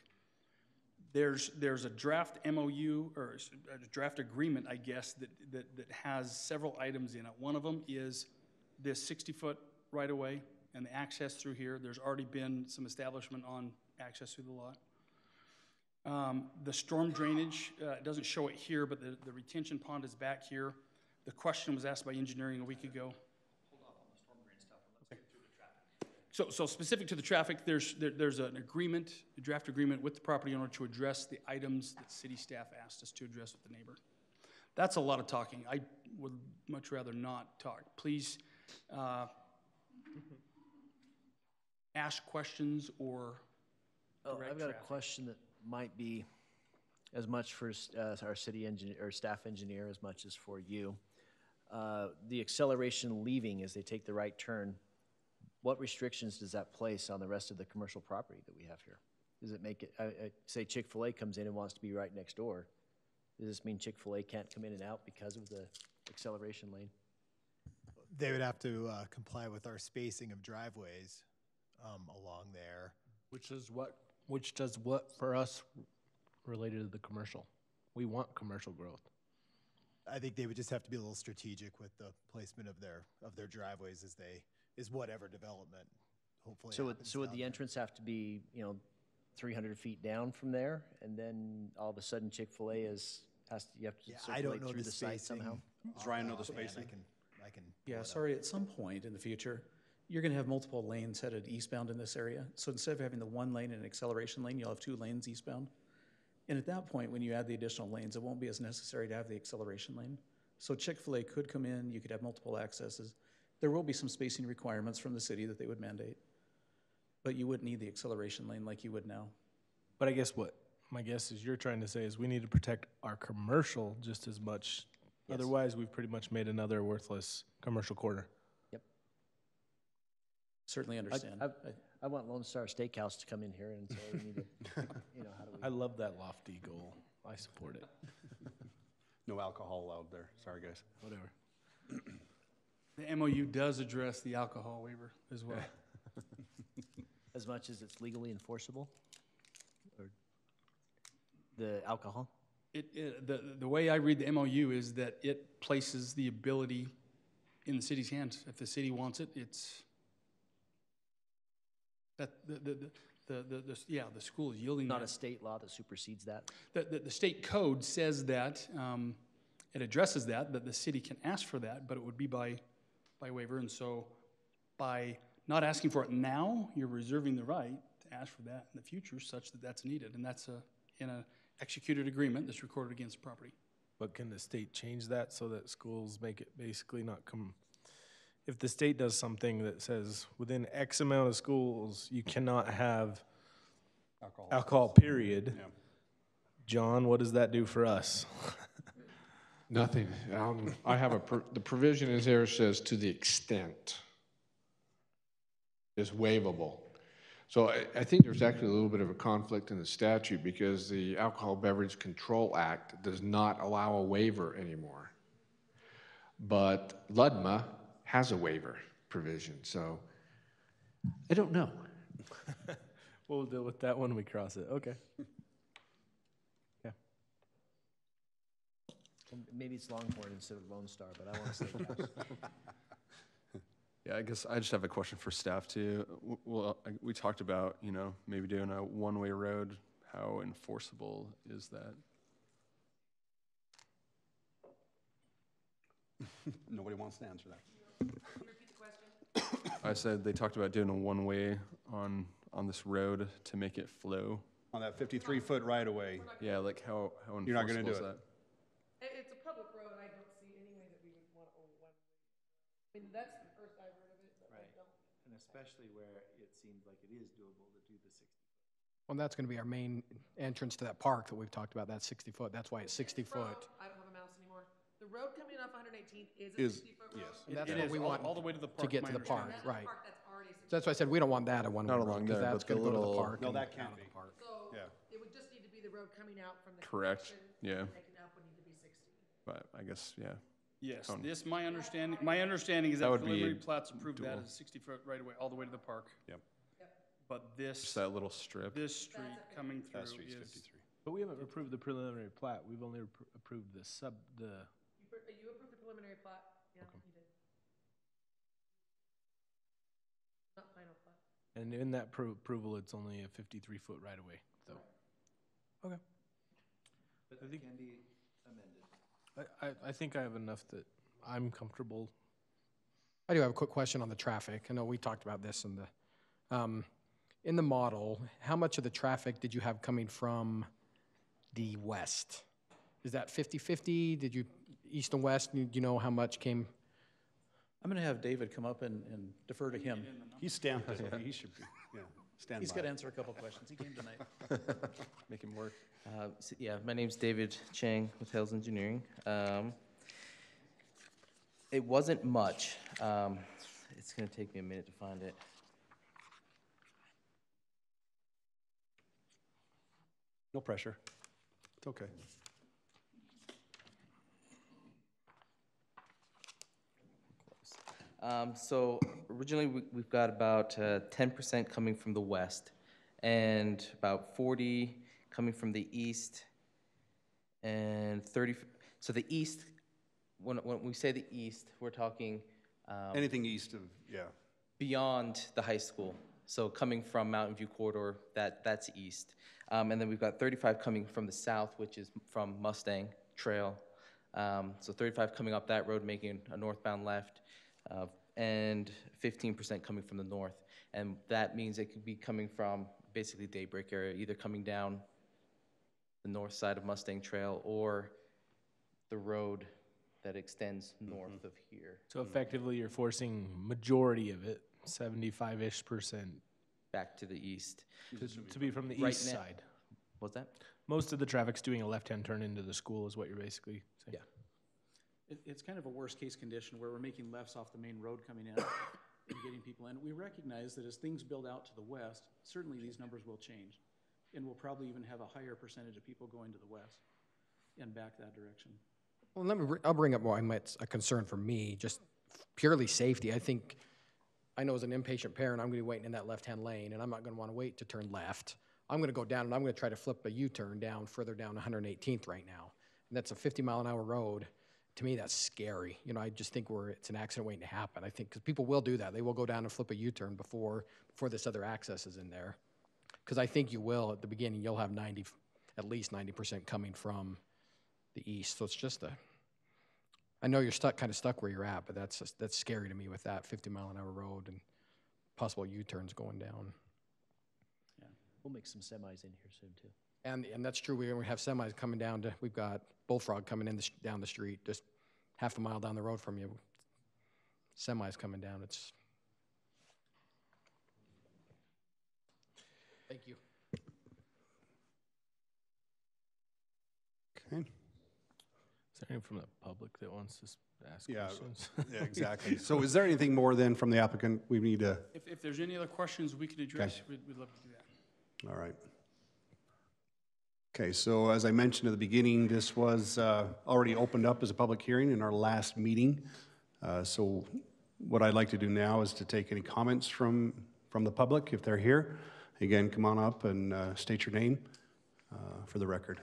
There's a draft MOU, or a draft agreement, I guess, that has several items in it. One of them is this 60-foot right-of-way and the access through here. There's already been some establishment on access through the lot. The storm drainage, it doesn't show it here, but the retention pond is back here. The question was asked by engineering a week ago. Hold off on the storm drain stuff. Let's get through the traffic. So specific to the traffic, there's an agreement, a draft agreement with the property owner to address the items that city staff asked us to address with the neighbor. That's a lot of talking. I would much rather not talk. Please ask questions or direct I've got traffic. a question that might be as much for our city engineer or staff engineer as much as for you. The acceleration leaving as they take the right turn, what restrictions does that place on the rest of the commercial property that we have here? Does it make it, say Chick-fil-A comes in and wants to be right next door, does this mean Chick-fil-A can't come in and out because of the acceleration lane? They would have to comply with our spacing of driveways along there. Which does what for us related to the commercial? We want commercial growth. I think they would just have to be a little strategic with the placement of their driveways as whatever development hopefully happens. So would the entrance have to be 300 feet down from there, and then all of a sudden Chick-fil-A you have to circulate through the site somehow? Does Ryan know the spacing? I can. Yeah, sorry, at some point in the future, you're going to have multiple lanes headed eastbound in this area. So instead of having the one lane and an acceleration lane, you'll have 2 lanes eastbound. And at that point, when you add the additional lanes, it won't be as necessary to have the acceleration lane. So Chick-fil-A could come in, you could have multiple accesses. There will be some spacing requirements from the city that they would mandate, but you wouldn't need the acceleration lane like you would now. But I guess what my guess is you're trying to say is we need to protect our commercial just as much. Yes. Otherwise, we've pretty much made another worthless commercial corridor. Yep. Certainly understand. I want Lone Star Steakhouse to come in here and say, we need to, how do we? I love that lofty goal. I support it. No alcohol allowed there. Sorry, guys. Whatever. The MOU does address the alcohol waiver as well. As much as it's legally enforceable? Or the alcohol? The way I read the MOU is that it places the ability in the city's hands. If the city wants it, it's that the school is yielding. Not that. a state law that supersedes that? The state code says that it addresses that the city can ask for that, but it would be by waiver. And so by not asking for it now, you're reserving the right to ask for that in the future such that that's needed. And that's in an executed agreement that's recorded against the property. But can the state change that so that schools make it basically not come? If the state does something that says within X amount of schools, you cannot have alcohol, period. Yeah. John, what does that do for us? Nothing. I have the provision is there says to the extent is waivable. So I think there's actually a little bit of a conflict in the statute because the Alcohol Beverage Control Act does not allow a waiver anymore. But LUDMA has a waiver provision, so I don't know. We'll deal with that when we cross it. Okay. Yeah. Maybe it's Longhorn instead of Lone Star, but I want to steakhouse. Yeah, I guess I just have a question for staff too. Well, we talked about, maybe doing a one-way road. How enforceable is that? Nobody wants to answer that. Can you repeat the question? I said they talked about doing a one-way on this road to make it flow. On that 53-foot right-of-way. Yeah, like how enforceable You're not going to do is it. that? It's a public road, I don't see any way that we would want to one. I mean, that's the first I've heard of it, but I don't. And especially where it seems like it is doable to do the 60. Well, that's going to be our main entrance to that park that we've talked about, that 60-foot. That's why it's 60 foot. I don't have a mouse anymore. The road coming off 118th is a 60-foot road. Yes. And that's It what is, we want all the way to the park. to get my to the park, understanding. right. Park, that's already 60. So that's why I said we don't want that a one-way Not road, along because there, that's but the going to go to the little- park. No, and that can't out of be. the park. So Yeah. it would just need to be the road coming out from the Correct. connection. Yeah. Making up would need to be 60. But I guess, yeah. Yes, Oh, no. my understanding is That that would be preliminary plats approved that doable. as 60-foot right away, all the way to the park. Yep. But this Just that little strip. street coming through That street's is, 53. But we haven't approved the preliminary plat. We've only approved the You approved the preliminary plat? Yeah, you did. Not final plat. and in that approval, it's only a 53-foot right away. So, okay. But it can be amended. I think I have enough that I'm comfortable. I do have a quick question on the traffic. I know we talked about this in the model. How much of the traffic did you have coming from the west? Is that 50-50? Did you east and west? Do you know how much came? I'm going to have David come up and defer to him. He stamped it. He should be, stand He's by. got to answer a couple questions. He came tonight. Make him work. Yeah, my name's David Chang with Hales Engineering. It wasn't much. It's going to take me a minute to find it. No pressure. It's okay. So originally we've got about 10% coming from the west and about 40 coming from the east and 30. So the east, when we say the east, we're talking Anything east of, beyond the high school. So coming from Mountain View Corridor, that's east. And then we've got 35 coming from the south, which is from Mustang Trail. So 35 coming up that road, making a northbound left, and 15% coming from the north. And that means it could be coming from basically Daybreak area, either coming down the north side of Mustang Trail or the road that extends north of here. So effectively, you're forcing majority of it, 75-ish%, back to the east. to be from the Right east now- side. What's that? Most of the traffic's doing a left-hand turn into the school is what you're basically saying. Yeah. It's kind of a worst-case condition where we're making lefts off the main road coming in. in getting people in. We recognize that as things build out to the west, certainly these numbers will change. And we'll probably even have a higher percentage of people going to the west and back that direction. Well, I'll bring up why it's a concern for me, just purely safety. I know as an impatient parent, I'm going to be waiting in that left-hand lane, and I'm not going to want to wait to turn left. I'm going to go down, and I'm going to try to flip a U-turn down further down 118th right now. And that's a 50-mile-an-hour road. To me, that's scary. You know, I just think it's an accident waiting to happen. I think because people will do that. They will go down and flip a U-turn before this other access is in there. Because I think you will, at the beginning, you'll have at least 90% coming from the east. So it's just I know you're kind of stuck where you're at, but that's scary to me with that 50-mile-an-hour road and possible U-turns going down. Yeah, we'll make some semis in here soon too. And that's true. We have semis coming down we've got Bullfrog coming in down the street, just half a mile down the road from you. Semis coming down. Thank you. Okay. Is there anyone from the public that wants to ask questions? Yeah, exactly. So is there anything more then from the applicant we need to? If there's any other questions we could address, we'd love to do that. All right. Okay, so as I mentioned at the beginning, this was already opened up as a public hearing in our last meeting. So what I'd like to do now is to take any comments from the public, if they're here. Again, come on up and state your name for the record.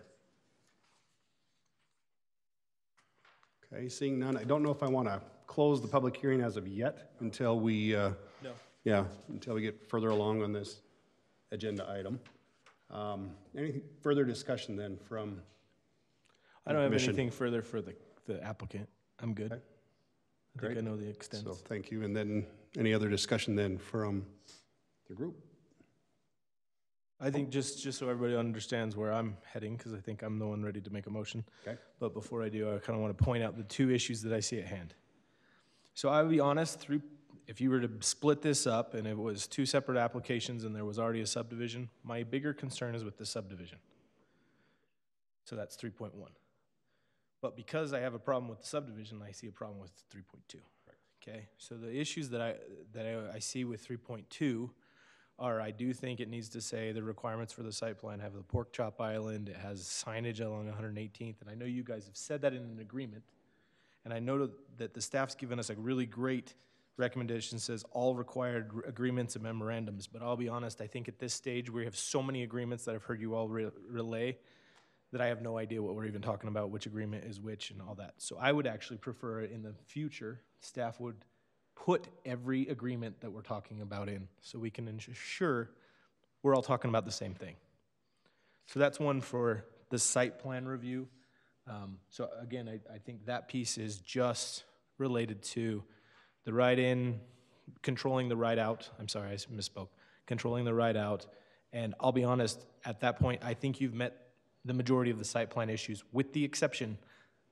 Okay, seeing none, I don't know if I want to close the public hearing as of yet until we, until we get further along on this agenda item. Any further discussion then from I don't have anything further for the applicant. I'm good. Okay. I think I know the extent. So thank you. And then any other discussion then from the group? I think just so everybody understands where I'm heading, because I think I'm the one ready to make a motion. Okay. But before I do, I kind of want to point out the two issues that I see at hand. So I'll be honest, if you were to split this up and it was two separate applications and there was already a subdivision, my bigger concern is with the subdivision. So that's 3.1. But because I have a problem with the subdivision, I see a problem with 3.2. Okay, so the issues that I see with 3.2 are I do think it needs to say the requirements for the site plan have the pork chop island, it has signage along 118th, and I know you guys have said that in an agreement, and I know that the staff's given us a really great recommendation, says all required agreements and memorandums, but I'll be honest, I think at this stage we have so many agreements that I've heard you all relay that I have no idea what we're even talking about, which agreement is which and all that. So I would actually prefer in the future, staff would put every agreement that we're talking about in so we can ensure we're all talking about the same thing. So that's one for the site plan review. So again, I think that piece is just related to the ride-in, controlling the ride-out. I'm sorry, I misspoke. Controlling the ride-out. And I'll be honest, at that point, I think you've met the majority of the site plan issues with the exception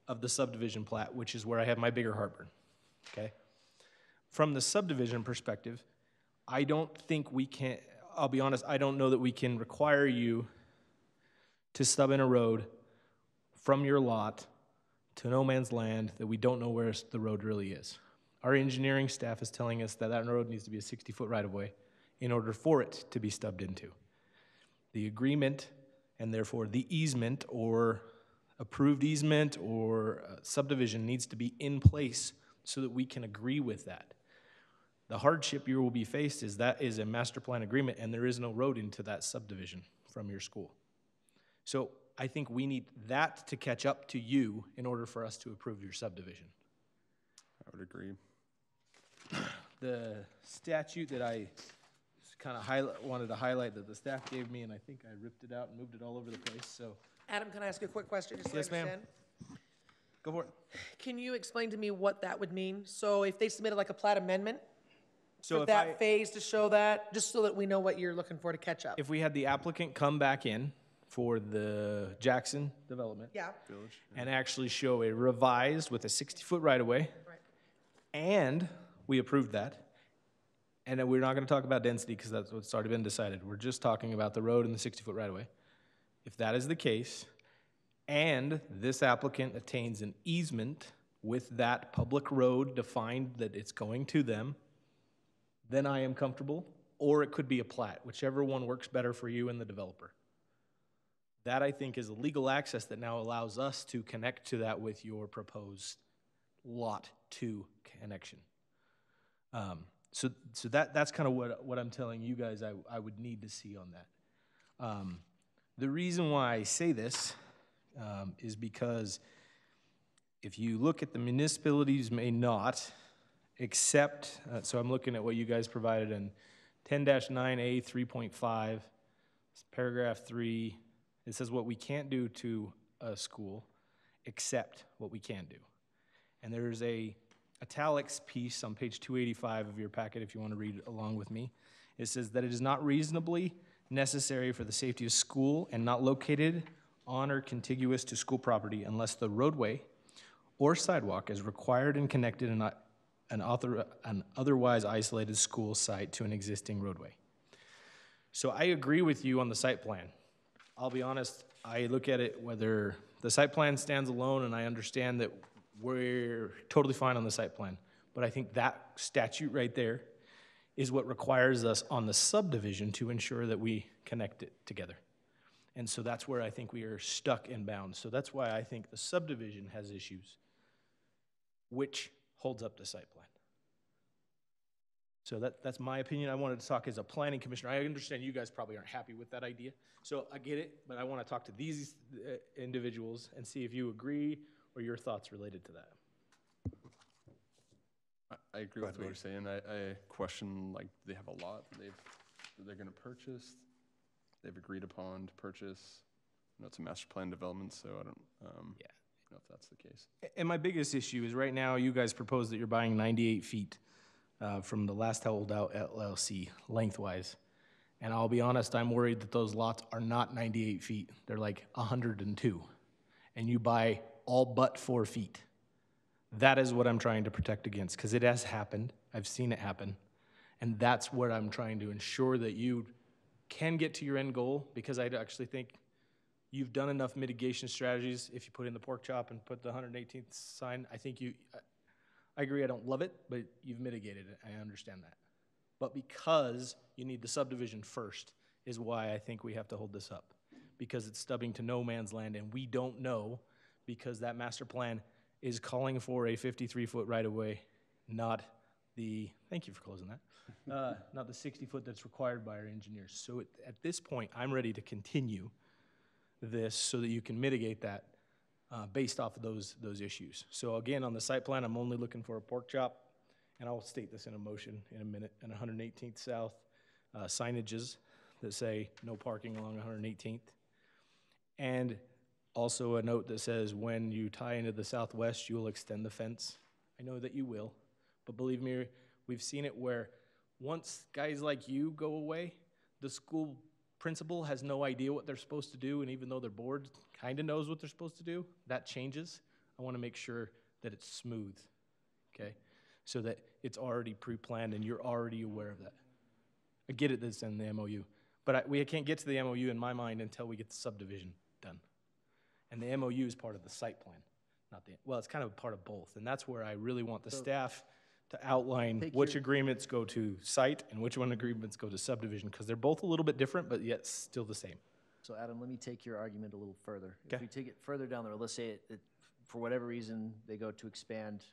of the subdivision plat, which is where I have my bigger heartburn, okay? From the subdivision perspective, I don't think we can, I'll be honest, I don't know that we can require you to stub in a road from your lot to no man's land that we don't know where the road really is. Our engineering staff is telling us that that road needs to be a 60-foot right-of-way in order for it to be stubbed into. The agreement, and therefore the easement or approved easement or subdivision needs to be in place so that we can agree with that. The hardship you will be faced is that is a master plan agreement and there is no road into that subdivision from your school. So I think we need that to catch up to you in order for us to approve your subdivision. I would agree. The statute that I kind of wanted to highlight that the staff gave me, and I think I ripped it out and moved it all over the place, so. Adam, can I ask you a quick question? Just so Yes, I ma'am. understand? Go for it. Can you explain to me what that would mean? So if they submitted like a plat amendment So for if that phase to show that, just so that we know what you're looking for to catch up? If we had the applicant come back in for the Jackson development. Yeah. And actually show a revised with a 60-foot right-of-way. Right. And we approved that. And then we're not going to talk about density because that's what's already been decided. We're just talking about the road and the 60-foot right-of-way. If that is the case, and this applicant attains an easement with that public road defined that it's going to them, then I am comfortable, or it could be a plat, whichever one works better for you and the developer. That, I think, is a legal access that now allows us to connect to that with your proposed Lot 2 connection. So that's kind of what I'm telling you guys I would need to see on that. The reason why I say this is because if you look at the municipalities may not accept, so I'm looking at what you guys provided in 10-9A 3.5, paragraph 3, it says what we can't do to a school except what we can do. And there's a italics piece on page 285 of your packet if you want to read along with me. It says that it is not reasonably necessary for the safety of school and not located on or contiguous to school property unless the roadway or sidewalk is required and connected in an otherwise isolated school site to an existing roadway. So I agree with you on the site plan. I'll be honest, I look at it whether the site plan stands alone, and I understand that we're totally fine on the site plan. But I think that statute right there is what requires us on the subdivision to ensure that we connect it together. And so that's where I think we are stuck and bound. So that's why I think the subdivision has issues, which holds up the site plan. So that's my opinion. I wanted to talk as a planning commissioner. I understand you guys probably aren't happy with that idea. So I get it, but I want to talk to these individuals and see if you agree or your thoughts related to that. I agree with what you're saying. I question, like, they have a lot they're going to purchase. They've agreed upon to purchase. You know, it's a master plan development, so I don't know if that's the case. And my biggest issue is right now you guys propose that you're buying 98 feet from the last holdout LLC lengthwise. And I'll be honest, I'm worried that those lots are not 98 feet. They're like 102. And you buy all but 4 feet. That is what I'm trying to protect against, because it has happened. I've seen it happen. And that's what I'm trying to ensure that you can get to your end goal, because I actually think you've done enough mitigation strategies. If you put in the pork chop and put the 118th sign, I think I agree, I don't love it, but you've mitigated it. I understand that. But because you need the subdivision first is why I think we have to hold this up, because it's stubbing to no man's land, and we don't know, because that master plan is calling for a 53-foot right-of-way, not the, thank you for closing that, not the 60-foot that's required by our engineers. So at this point, I'm ready to continue this so that you can mitigate that based off of those issues. So again, on the site plan, I'm only looking for a pork chop, and I'll state this in a motion in a minute, and 118th South signages that say no parking along 118th. And also a note that says when you tie into the southwest, you will extend the fence. I know that you will, but believe me, we've seen it where once guys like you go away, the school principal has no idea what they're supposed to do, and even though their board kind of knows what they're supposed to do, that changes. I want to make sure that it's smooth, okay? So that it's already pre-planned and you're already aware of that. I get it, that's in the MOU, but we can't get to the MOU in my mind until we get the subdivision done. And the MOU is part of the site plan, not the, well, it's kind of part of both, and that's where I really want the staff to outline which agreements go to site and which one agreements go to subdivision, because they're both a little bit different, but yet still the same. So Adam, let me take your argument a little further. Okay. If we take it further down the road, let's say it, for whatever reason, they go to expand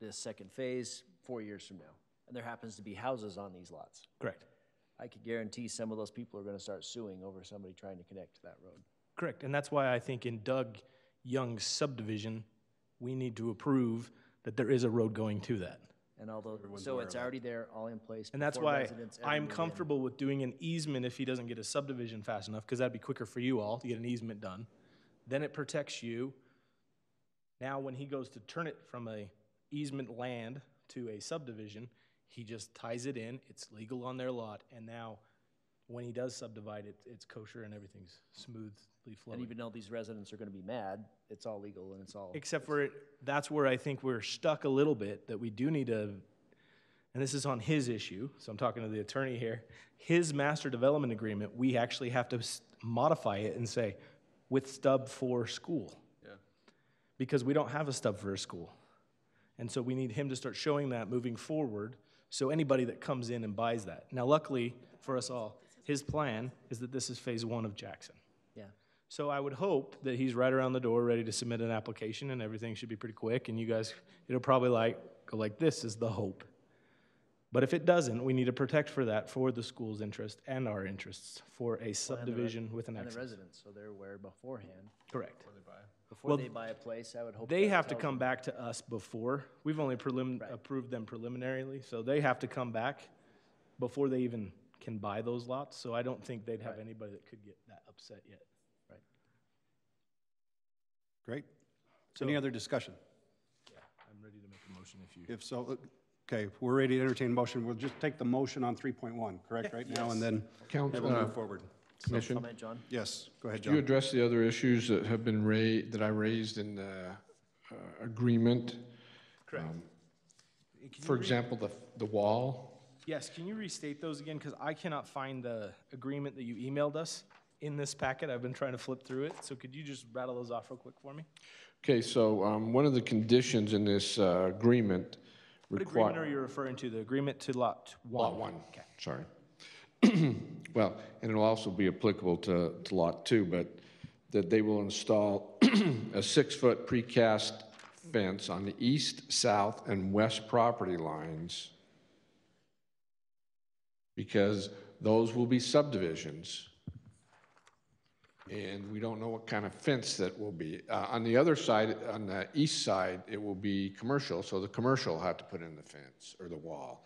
this second phase 4 years from now, and there happens to be houses on these lots. Correct. I could guarantee some of those people are going to start suing over somebody trying to connect to that road. Correct, and that's why I think in Doug Young's subdivision, we need to approve that there is a road going to that. And although, so it's already there, all in place. And that's before why residents ever I'm move in. comfortable with doing an easement if he doesn't get a subdivision fast enough, because that'd be quicker for you all to get an easement done. Then it protects you. Now, when he goes to turn it from a easement land to a subdivision, he just ties it in, it's legal on their lot, and now when he does subdivide it, it's kosher and everything's smoothly flowing. And even though these residents are going to be mad, it's all legal and it's all. Except for that's where I think we're stuck a little bit, that we do need to, and this is on his issue, so I'm talking to the attorney here, his master development agreement, we actually have to modify it and say, with stub for school. Yeah. Because we don't have a stub for a school. And so we need him to start showing that moving forward So anybody that comes in and buys that. Now, luckily for us all, his plan is that this is phase 1 of Jackson. Yeah. So I would hope that he's right around the door, ready to submit an application, and everything should be pretty quick, and you guys, it'll probably go like this is the hope. But if it doesn't, we need to protect for that, for the school's interest and our interests, for a subdivision with an And the access. residents, so they're aware beforehand. Correct. Before Well, they buy a place, I would hope. They that have to tells come them. back to us before. We've only approved them preliminarily, so they have to come back before they even can buy those lots. So I don't think they'd have anybody that could get that upset yet. Right. Great. Any other discussion? Yeah, I'm ready to make a motion if you. If so, okay, we're ready to entertain a motion. We'll just take the motion on 3.1, correct, right now, and then we'll move forward. Commission? Comment, John? Yes, go ahead, Could you John. address the other issues that have been that I raised in the agreement? Correct. For example, the wall. Yes, can you restate those again? Because I cannot find the agreement that you emailed us in this packet. I've been trying to flip through it. So could you just rattle those off real quick for me? Okay, so one of the conditions in this agreement What agreement are you referring to? The agreement to lot 1? Lot 1, Okay. sorry. Well, and it'll also be applicable to Lot 2, but that they will install a 6-foot precast fence on the east, south, and west property lines, because those will be subdivisions. And we don't know what kind of fence that will be. On the other side, on the east side, it will be commercial, so the commercial will have to put in the fence or the wall.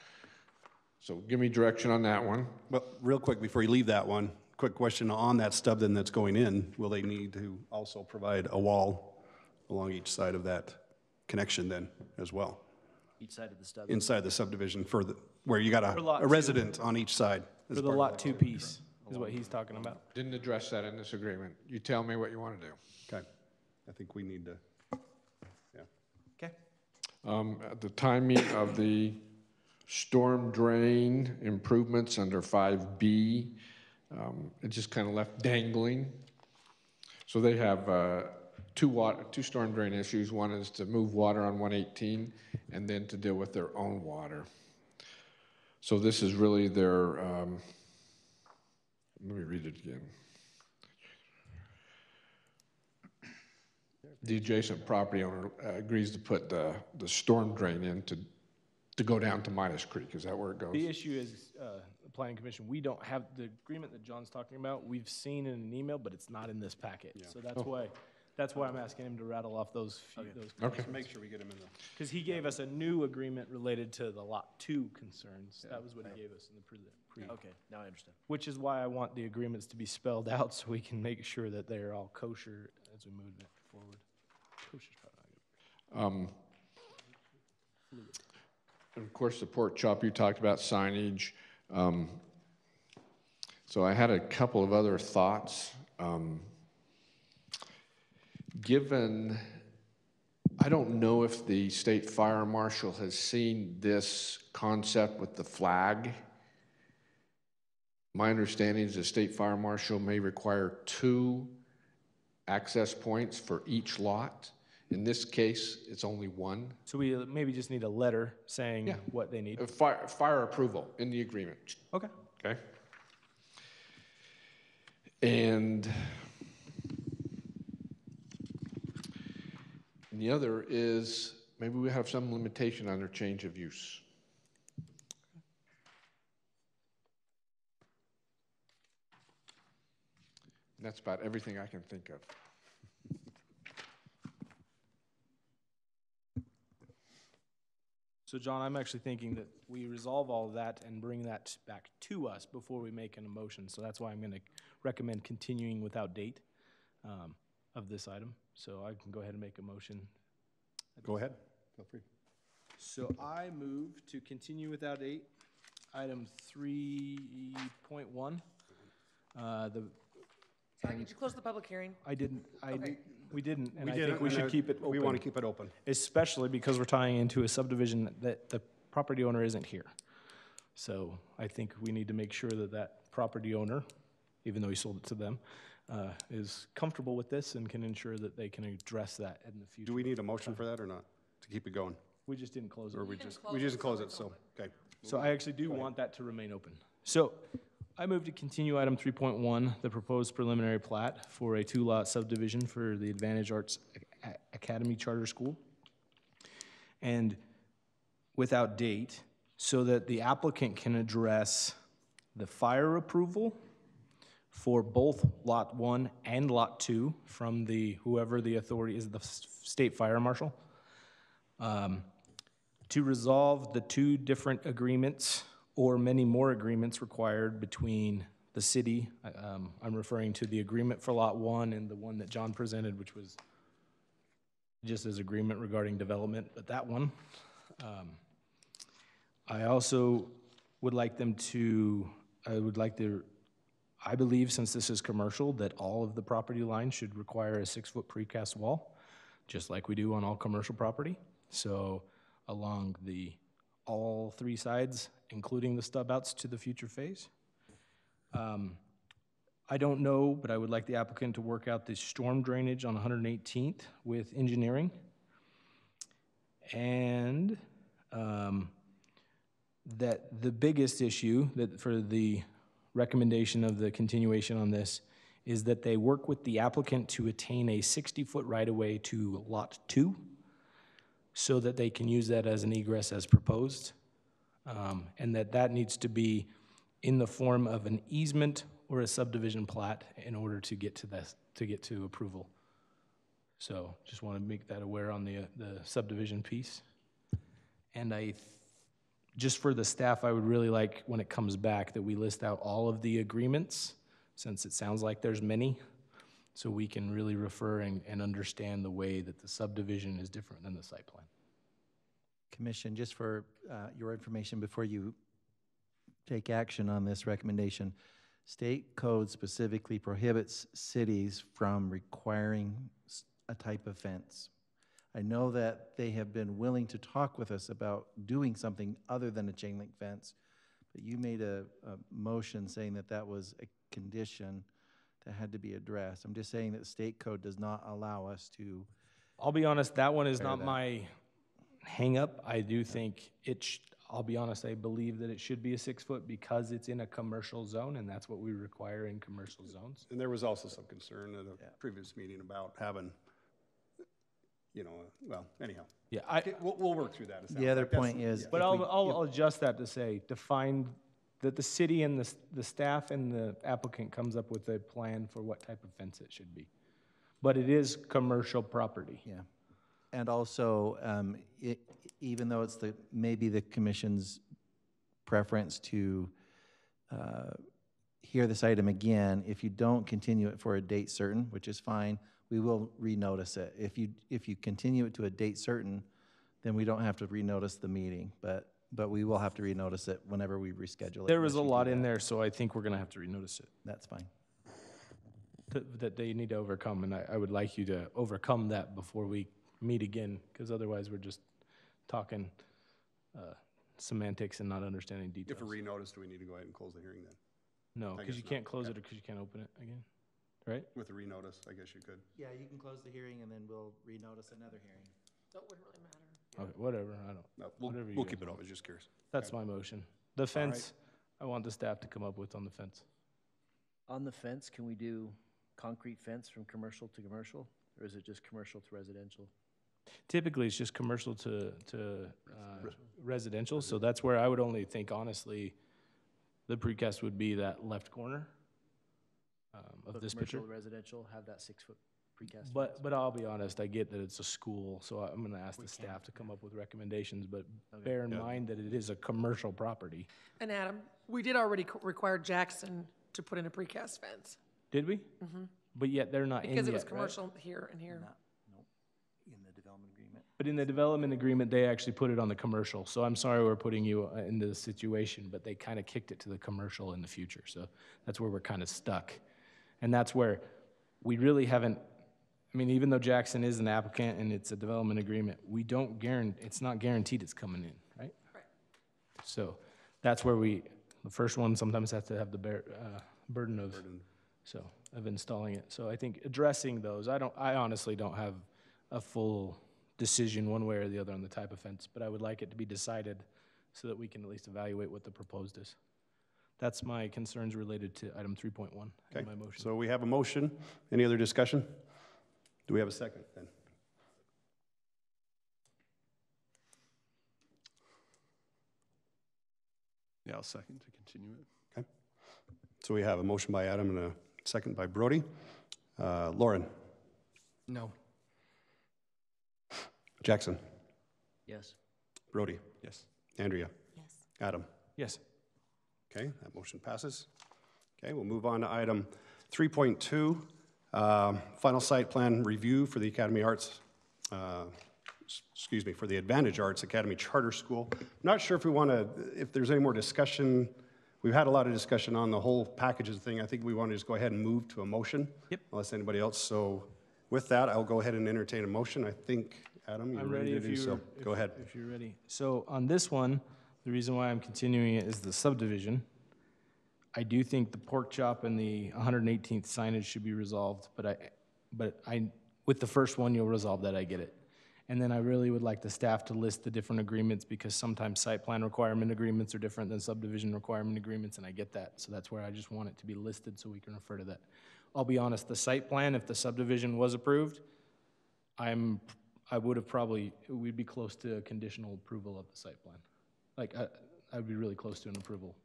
So give me direction on that one. Well, real quick, before you leave that one, quick question on that stub then that's going in. Will they need to also provide a wall along each side of that connection then as well? Each side of the stub. Inside the subdivision for where you got For lot a 2. resident on each side. as For the part of lot that. 2 piece is what he's talking about. Didn't address that in this agreement. You tell me what you want to do. Okay. I think we need to, yeah. Okay. The timing of the storm drain improvements under 5B, it just kind of left dangling. So they have two storm drain issues. One is to move water on 118 and then to deal with their own water. So this is really their, let me read it again. The adjacent property owner agrees to put the storm drain in to go down to Midas Creek. Is that where it goes? The issue is, the planning commission, we don't have the agreement that John's talking about. We've seen in an email, but it's not in this packet. So that's why I'm asking him to rattle off those few. Okay. Make sure we get them in the. Because he gave us a new agreement related to the lot 2 concerns. That was what he gave us in the pre. Okay, now I understand. Which is why I want the agreements to be spelled out so we can make sure that they're all kosher as we move it forward. Kosher's probably not good. And of course, the pork chop, you talked about signage. So I had a couple of other thoughts. Given, I don't know if the state fire marshal has seen this concept with the flag. My understanding is the state fire marshal may require 2 access points for each lot. In this case, it's only 1. So we maybe just need a letter saying what they need. Fire approval in the agreement. Okay. Okay. And the other is maybe we have some limitation on their change of use. And that's about everything I can think of. So John, I'm actually thinking that we resolve all of that and bring that back to us before we make an motion. So that's why I'm going to recommend continuing without date of this item. So I can go ahead and make a motion. Go ahead, feel free. So I move to continue without date, item 3.1. Sorry, did you close the public hearing? I didn't. We didn't, and We I didn't, think we and should keep it open. We want to keep it open. Especially because we're tying into a subdivision that the property owner isn't here. So I think we need to make sure that that property owner, even though he sold it to them, is comfortable with this and can ensure that they can address that in the future. Do we need a motion for that or not, to keep it going? We just didn't close it. Or we just close it, so, okay. So I actually do want that to remain open. So I move to continue item 3.1, the proposed preliminary plat for a two-lot subdivision for the Advantage Arts Academy Charter School, and without date, so that the applicant can address the fire approval for both Lot 1 and Lot 2 from whoever the authority is, the state fire marshal, to resolve the two different agreements or many more agreements required between the city. I'm referring to the agreement for Lot 1 and the one that John presented, which was just as agreement regarding development, but that one. I also would like them to, I believe since this is commercial, that all of the property lines should require a 6-foot precast wall, just like we do on all commercial property. So along all three sides, including the stub outs to the future phase. I don't know, but I would like the applicant to work out the storm drainage on 118th with engineering. And that the biggest issue that for the recommendation of the continuation on this is that they work with the applicant to attain a 60-foot right-of-way to Lot 2 so that they can use that as an egress as proposed, and that needs to be in the form of an easement or a subdivision plat in order to get to approval. So just want to make that aware on the subdivision piece. And just for the staff, I would really like, when it comes back, that we list out all of the agreements, since it sounds like there's many, so we can really refer and understand the way that the subdivision is different than the site plan. Commission, just for your information before you take action on this recommendation, state code specifically prohibits cities from requiring a type of fence. I know that they have been willing to talk with us about doing something other than a chain link fence, but you made a motion saying that that was a condition that had to be addressed. I'm just saying that state code does not allow us to. I'll be honest, that one is not my hang up. I do think I'll be honest, I believe that it should be a 6-foot because it's in a commercial zone, and that's what we require in commercial zones. And there was also some concern at a previous meeting about having, well, anyhow. Yeah, we'll work through that. The other point is, but I'll adjust that to say, define that the city and the staff and the applicant comes up with a plan for what type of fence it should be. But it is commercial property. Yeah. And also, even though it's maybe the commission's preference to hear this item again, if you don't continue it for a date certain, which is fine, we will renotice it. If you continue it to a date certain, then we don't have to renotice the meeting, but we will have to renotice it whenever we reschedule it. There was a lot in there, so I think we're going to have to renotice it. That's fine. That they need to overcome, and I would like you to overcome that before we meet again, because otherwise we're just talking semantics and not understanding details. If a renotice, do we need to go ahead and close the hearing then? No, because you can't close it or because you can't open it again, right? With a renotice, I guess you could. Yeah, you can close the hearing and then we'll renotice another hearing. That wouldn't really matter. Okay, whatever, I don't. No, we'll keep it open, just curious. That's my motion. The fence, I want the staff to come up with on the fence. On the fence, can we do concrete fence from commercial to commercial, or is it just commercial to residential? Typically, it's just commercial to residential, so that's where I would only think, honestly, the precast would be that left corner of this picture. Commercial, residential, have that 6-foot precast. But I'll be honest, I get that it's a school, so I'm going to ask the staff to come up with recommendations, but bear in mind that it is a commercial property. And Adam, we did already require Jackson to put in a precast fence. Did we? Mm-hmm. But yet they're not in yet, because it was right? commercial here and here. In the development agreement. But in the development agreement, they actually put it on the commercial. So I'm sorry we're putting you in this situation, but they kind of kicked it to the commercial in the future. So that's where we're kind of stuck. And that's where we really haven't, I mean, even though Jackson is an applicant and it's a development agreement, we don't guarantee, it's not guaranteed it's coming in, right? Right. So that's where the first one sometimes has to have the burden of installing it. So I think addressing those, I honestly don't have a full decision one way or the other on the type of fence, but I would like it to be decided so that we can at least evaluate what the proposed is. That's my concerns related to item 3.1 in my motion. So we have a motion. Any other discussion? Do we have a second then? Yeah, I'll second to continue it. Okay. So we have a motion by Adam and a second by Brody. Lauren? No. Jackson? Yes. Brody? Yes. Andrea? Yes. Adam? Yes. Okay, that motion passes. Okay, we'll move on to item 3.2, final site plan review for the Academy Arts, for the Advantage Arts Academy Charter School. I'm not sure if we want to, if there's any more discussion. We've had a lot of discussion on the whole packages thing. I think we want to just go ahead and move to a motion. Yep. Unless anybody else. So with that, I'll go ahead and entertain a motion. I think, Adam, you're ready to do so. Go ahead. If you're ready. So on this one, the reason why I'm continuing it is the subdivision. I do think the pork chop and the 118th signage should be resolved, but I with the first one, you'll resolve that, I get it. And then I really would like the staff to list the different agreements, because sometimes site plan requirement agreements are different than subdivision requirement agreements, and I get that. So that's where I just want it to be listed so we can refer to that. I'll be honest, the site plan, if the subdivision was approved, we'd be close to a conditional approval of the site plan. Like, I'd be really close to an approval,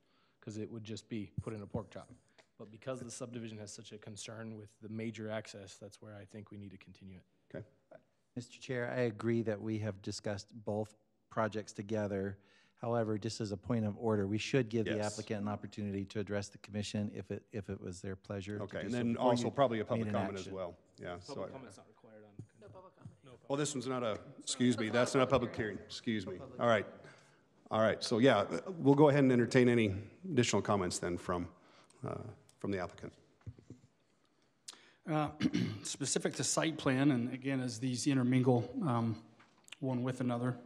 because it would just be put in a pork chop. But because the subdivision has such a concern with the major access, that's where I think we need to continue it. Okay. Mr. Chair, I agree that we have discussed both projects together. However, just as a point of order, we should give the applicant an opportunity to address the commission if it was their pleasure. Okay, to and do then so before also you probably a public made an comment as action. well. Yeah. Public comment's not required on. No public comment. No public. Oh, this one's not a, excuse me, that's not a public hearing. Excuse me. All right. All right, so yeah, we'll go ahead and entertain any additional comments then from the applicant. Specific to site plan, and again, as these intermingle one with another,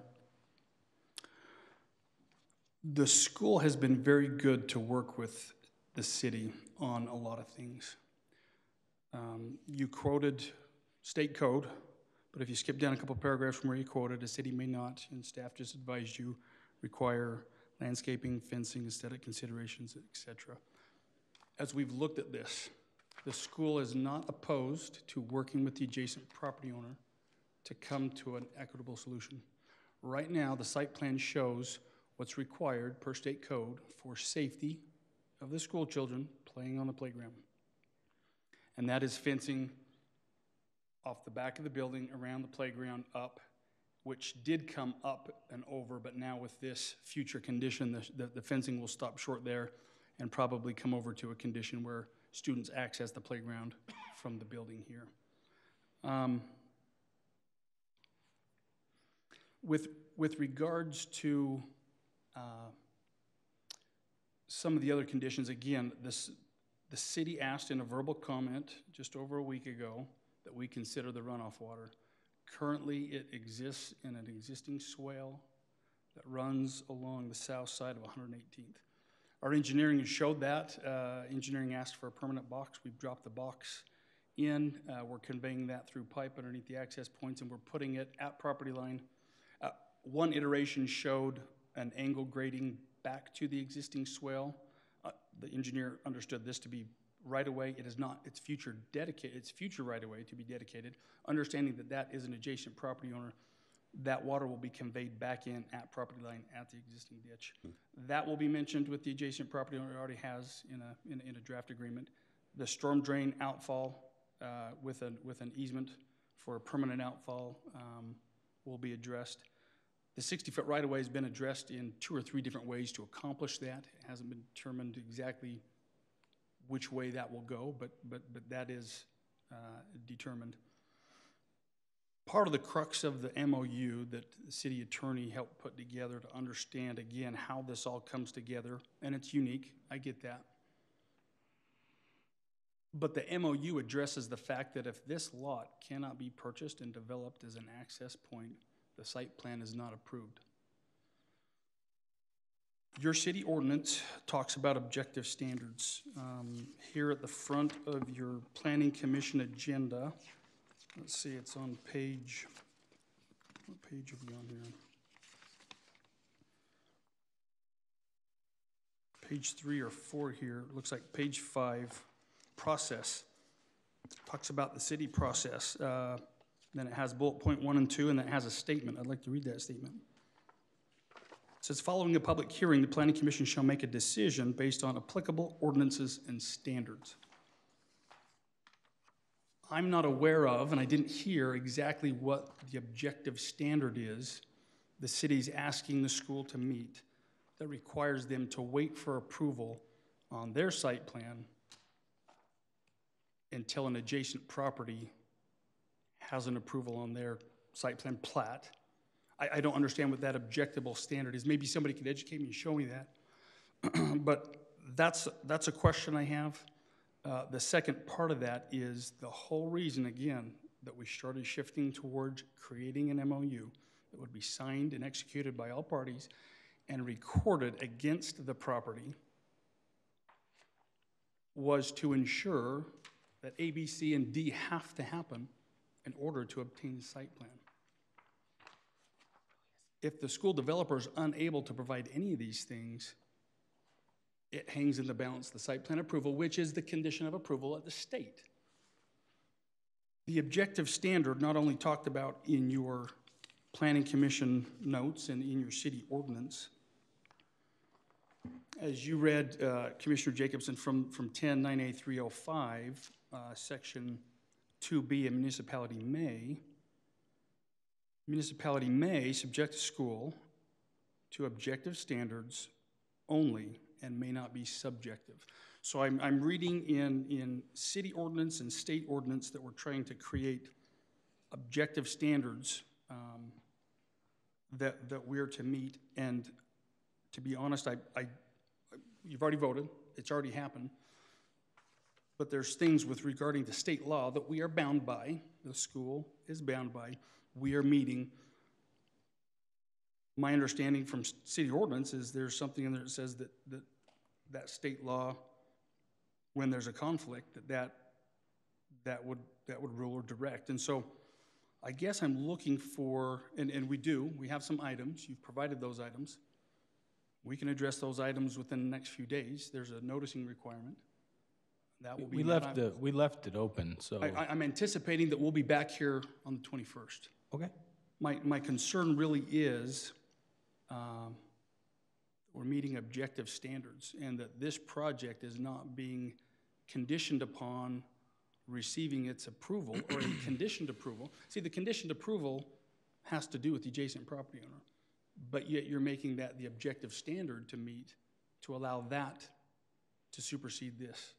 the school has been very good to work with the city on a lot of things. You quoted state code, but if you skip down a couple paragraphs from where you quoted, the city may not, and staff just advised you, require landscaping, fencing, aesthetic considerations, etc. As we've looked at this, the school is not opposed to working with the adjacent property owner to come to an equitable solution. Right now, the site plan shows what's required per state code for safety of the school children playing on the playground. And that is fencing off the back of the building, around the playground, up, which did come up and over, but now with this future condition, the fencing will stop short there and probably come over to a condition where students access the playground from the building here. With regards to some of the other conditions, again, the city asked in a verbal comment just over a week ago that we consider the runoff water. Currently, it exists in an existing swale that runs along the south side of 118th. Our engineering has showed that. Engineering asked for a permanent box. We've dropped the box in. We're conveying that through pipe underneath the access points, and we're putting it at property line. One iteration showed an angle grading back to the existing swale. The engineer understood this to be right-of-way. It is not. It's future dedicated. It's future right-of-way to be dedicated. Understanding that that is an adjacent property owner, that water will be conveyed back in at property line at the existing ditch. That will be mentioned with the adjacent property owner. It already has in a draft agreement. The storm drain outfall with an easement for a permanent outfall will be addressed. The 60-foot right-of-way has been addressed in 2 or 3 different ways to accomplish that. It hasn't been determined exactly which way that will go, but that is determined. Part of the crux of the MOU that the city attorney helped put together to understand, again, how this all comes together, and it's unique, I get that. But the MOU addresses the fact that if this lot cannot be purchased and developed as an access point, the site plan is not approved. Your city ordinance talks about objective standards. Here at the front of your Planning Commission agenda, let's see, it's on page, what page are we on here? page 3 or 4 here, it looks like page 5, process. Talks about the city process. Then it has bullet point 1 and 2, and then it has a statement. I'd like to read that statement. It says, following a public hearing, the Planning Commission shall make a decision based on applicable ordinances and standards. I'm not aware of, and I didn't hear exactly what the objective standard is the city's asking the school to meet that requires them to wait for approval on their site plan until an adjacent property has an approval on their site plan plat. I don't understand what that objectable standard is. Maybe somebody could educate me and show me that. But that's a question I have. The second part of that is the whole reason, again, that we started shifting towards creating an MOU that would be signed and executed by all parties and recorded against the property was to ensure that A, B, C, and D have to happen in order to obtain the site plan. If the school developer is unable to provide any of these things, it hangs in the balance the site plan approval, which is the condition of approval at the state. The objective standard not only talked about in your Planning Commission notes and in your city ordinance, as you read, Commissioner Jacobson, from 10-9A-305, section 2B, a municipality may subject a school to objective standards only and may not be subjective. So I'm reading in city ordinance and state ordinance that we're trying to create objective standards that we're to meet. And to be honest, you've already voted, it's already happened. But there's things with regarding to state law that we are bound by, the school is bound by, we are meeting. My understanding from city ordinance is there's something in there that says that state law, when there's a conflict, that would rule or direct. And so I guess I'm looking for, and we have some items, you've provided those items. We can address those items within the next few days. There's a noticing requirement. That will be. We left it open, so. I'm anticipating that we'll be back here on the 21st. Okay. My concern really is we're meeting objective standards and that this project is not being conditioned upon receiving its approval or a conditioned approval. See, the conditioned approval has to do with the adjacent property owner, but yet you're making that the objective standard to meet to allow that to supersede this.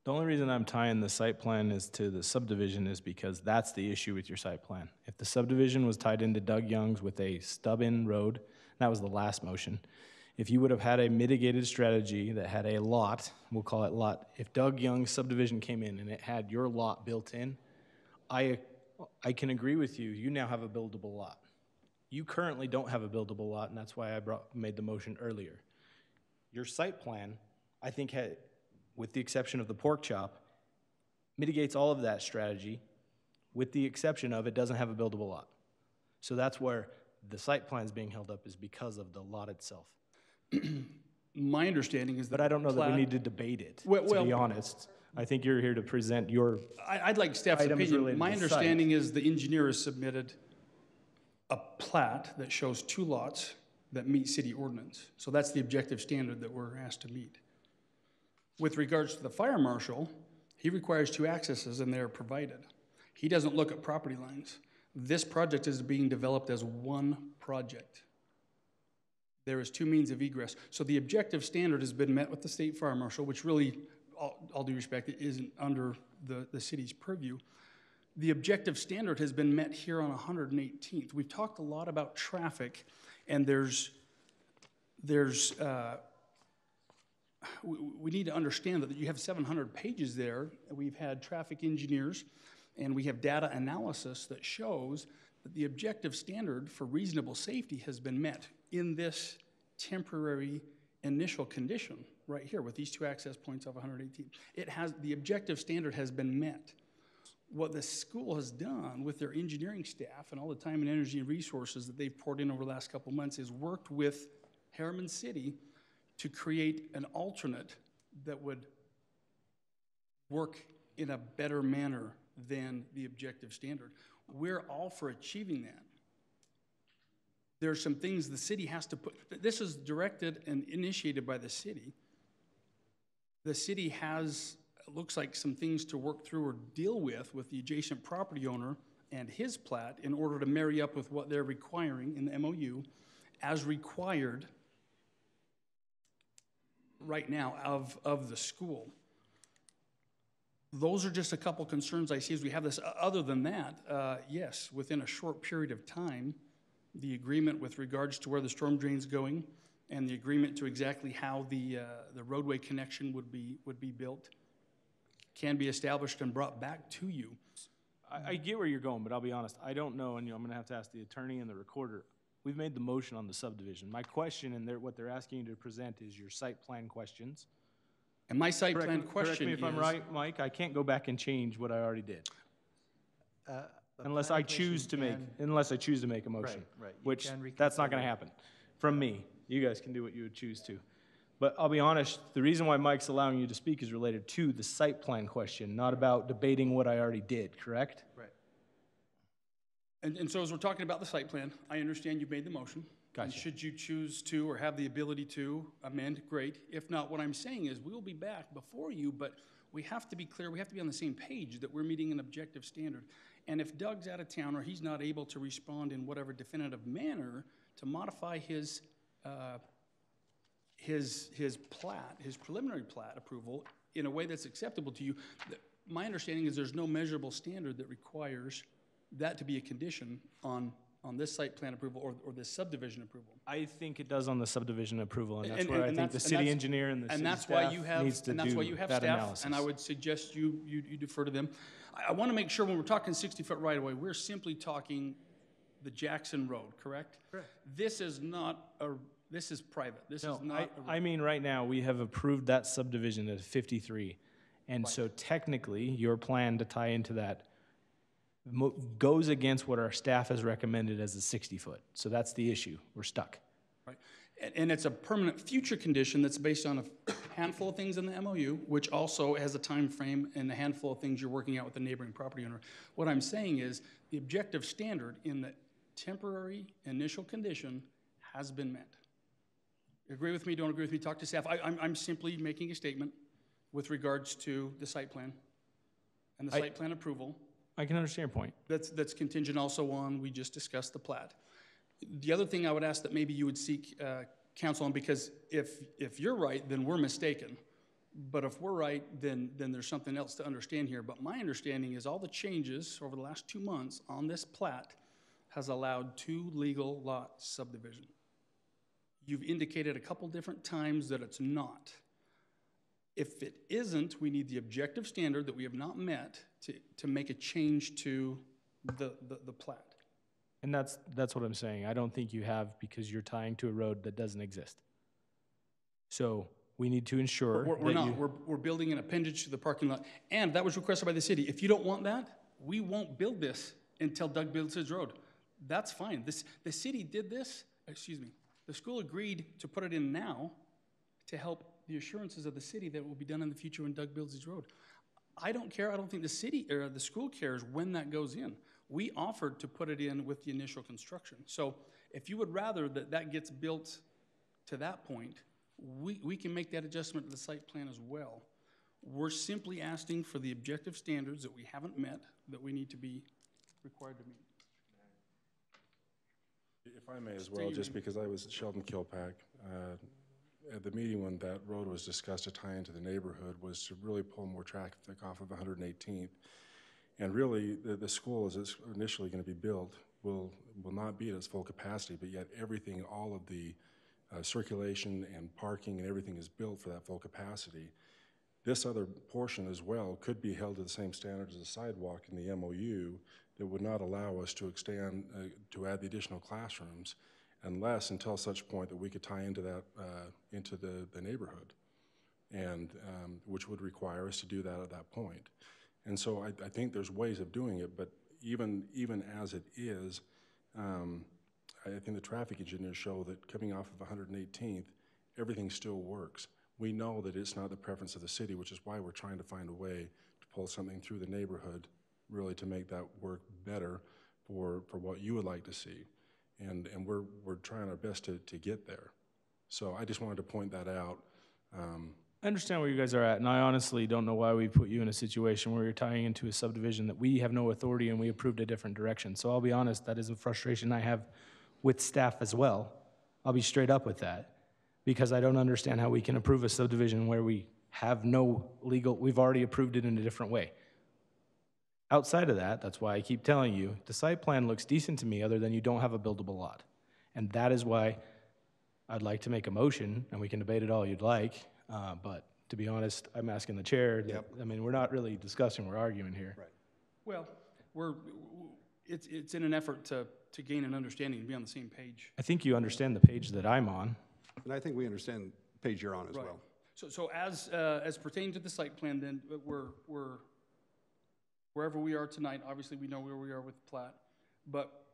The only reason I'm tying the site plan is to the subdivision is because that's the issue with your site plan. If the subdivision was tied into Doug Young's with a stub-in road, that was the last motion. If you would have had a mitigated strategy that had a lot, we'll call it lot, if Doug Young's subdivision came in and it had your lot built in, I can agree with you, you now have a buildable lot. You currently don't have a buildable lot, and that's why I made the motion earlier. Your site plan, I think, with the exception of the pork chop, mitigates all of that strategy, with the exception of it doesn't have a buildable lot. So that's where the site plan is being held up, is because of the lot itself. My understanding is that. But I don't know that we need to debate it, to be honest. I think you're here to present your I'd like staff's opinion. My understanding is the engineer has submitted a plat that shows 2 lots that meet city ordinance. So that's the objective standard that we're asked to meet. With regards to the fire marshal, he requires 2 accesses and they're provided. He doesn't look at property lines. This project is being developed as one project. There is 2 means of egress. So the objective standard has been met with the state fire marshal, which really, all due respect, it isn't under the city's purview. The objective standard has been met here on 118th. We've talked a lot about traffic, and we need to understand that you have 700 pages there. We've had traffic engineers, and we have data analysis that shows that the objective standard for reasonable safety has been met in this temporary initial condition right here with these 2 access points of 118. The objective standard has been met. What the school has done with their engineering staff and all the time and energy and resources that they've poured in over the last couple months is worked with Harriman City to create an alternate that would work in a better manner than the objective standard. We're all for achieving that. There are some things the city has to put, this is directed and initiated by the city. The city has, it looks like, some things to work through or deal with the adjacent property owner and his plat in order to marry up with what they're requiring in the MOU as required right now of the school. Those are just a couple concerns I see as we have this. Other than that, yes, within a short period of time, the agreement with regards to where the storm drain's going and the agreement to exactly how the roadway connection would be built can be established and brought back to you. I get where you're going, but I'll be honest, I don't know, and I'm gonna have to ask the attorney and the recorder. We've made the motion on the subdivision. My question and what they're asking you to present is your site plan questions. And my site plan question is... Correct me if I'm right, Mike, I can't go back and change what I already did. Unless I choose to make a motion. Right. Which, that's not gonna happen from me. You guys can do what you would choose to. But I'll be honest, the reason why Mike's allowing you to speak is related to the site plan question, not about debating what I already did, correct? Right. And so as we're talking about the site plan, I understand you've made the motion. Gotcha. And should you choose to or have the ability to amend, great. If not, what I'm saying is we will be back before you, but we have to be clear, we have to be on the same page that we're meeting an objective standard. And if Doug's out of town or he's not able to respond in whatever definitive manner to modify his plat, his preliminary plat approval in a way that's acceptable to you, my understanding is there's no measurable standard that requires that to be a condition on this site plan approval or this subdivision approval. I think it does on the subdivision approval, and that's where I think the city engineer and the city staff needs to do that analysis. And that's why you have staff, and I would suggest you defer to them. I want to make sure when we're talking 60-foot right-of-way, we're simply talking the Jackson Road, correct? Correct. This is private. This is not. I mean, right now, we have approved that subdivision at 53, and so technically, your plan to tie into that goes against what our staff has recommended as a 60-foot. So that's the issue. We're stuck. Right. And it's a permanent future condition that's based on a handful of things in the MOU, which also has a time frame and a handful of things you're working out with the neighboring property owner. What I'm saying is the objective standard in the temporary initial condition has been met. Agree with me, don't agree with me, talk to staff. I'm simply making a statement with regards to the site plan and the site plan approval. I can understand your point. That's contingent also on, we just discussed the plat. The other thing I would ask that maybe you would seek counsel on, because if you're right, then we're mistaken. But if we're right, then there's something else to understand here. But my understanding is all the changes over the last 2 months on this plat has allowed 2 legal lot subdivision. You've indicated a couple different times that it's not. If it isn't, we need the objective standard that we have not met to make a change to the plat. And that's what I'm saying. I don't think you have, because you're tying to a road that doesn't exist. So we need to ensure we're building an appendage to the parking lot, and that was requested by the city. If you don't want that, we won't build this until Doug builds his road. That's fine. The city did this, the school agreed to put it in now to help the assurances of the city that it will be done in the future when Doug builds his road. I don't care. I don't think the city or the school cares when that goes in. We offered to put it in with the initial construction. So if you would rather that gets built to that point, we can make that adjustment to the site plan as well. We're simply asking for the objective standards that we haven't met, that we need to be required to meet. If I may as well, just because I was at Sheldon Kilpack, at the meeting when that road was discussed to tie into the neighborhood was to really pull more traffic off of 118th. And really, the school, as it's initially going to be built, will not be at its full capacity, but yet everything, all of the circulation and parking and everything is built for that full capacity. This other portion as well could be held to the same standards as a sidewalk in the MOU that would not allow us to extend, to add the additional classrooms until such point that we could tie into that, into the neighborhood, and which would require us to do that at that point. And so I think there's ways of doing it, but even as it is, I think the traffic engineers show that coming off of 118th everything still works. We know that it's not the preference of the city, which is why we're trying to find a way to pull something through the neighborhood, really to make that work better for what you would like to see. And we're trying our best to get there. So I just wanted to point that out. I understand where you guys are at, and I honestly don't know why we put you in a situation where you're tying into a subdivision that we have no authority and we approved a different direction. So I'll be honest, that is a frustration I have with staff as well. I'll be straight up with that, because I don't understand how we can approve a subdivision where we have no legal, we've already approved it in a different way. Outside of that, that's why I keep telling you, the site plan looks decent to me other than you don't have a buildable lot. And that is why I'd like to make a motion, and we can debate it all you'd like, but to be honest, I'm asking the chair. I mean, we're not really discussing, we're arguing here. Right. Well, it's in an effort to gain an understanding and be on the same page. I think you understand the page that I'm on. And I think we understand the page you're on as well. So as pertaining to the site plan, then we're wherever we are tonight, obviously we know where we are with the plat, but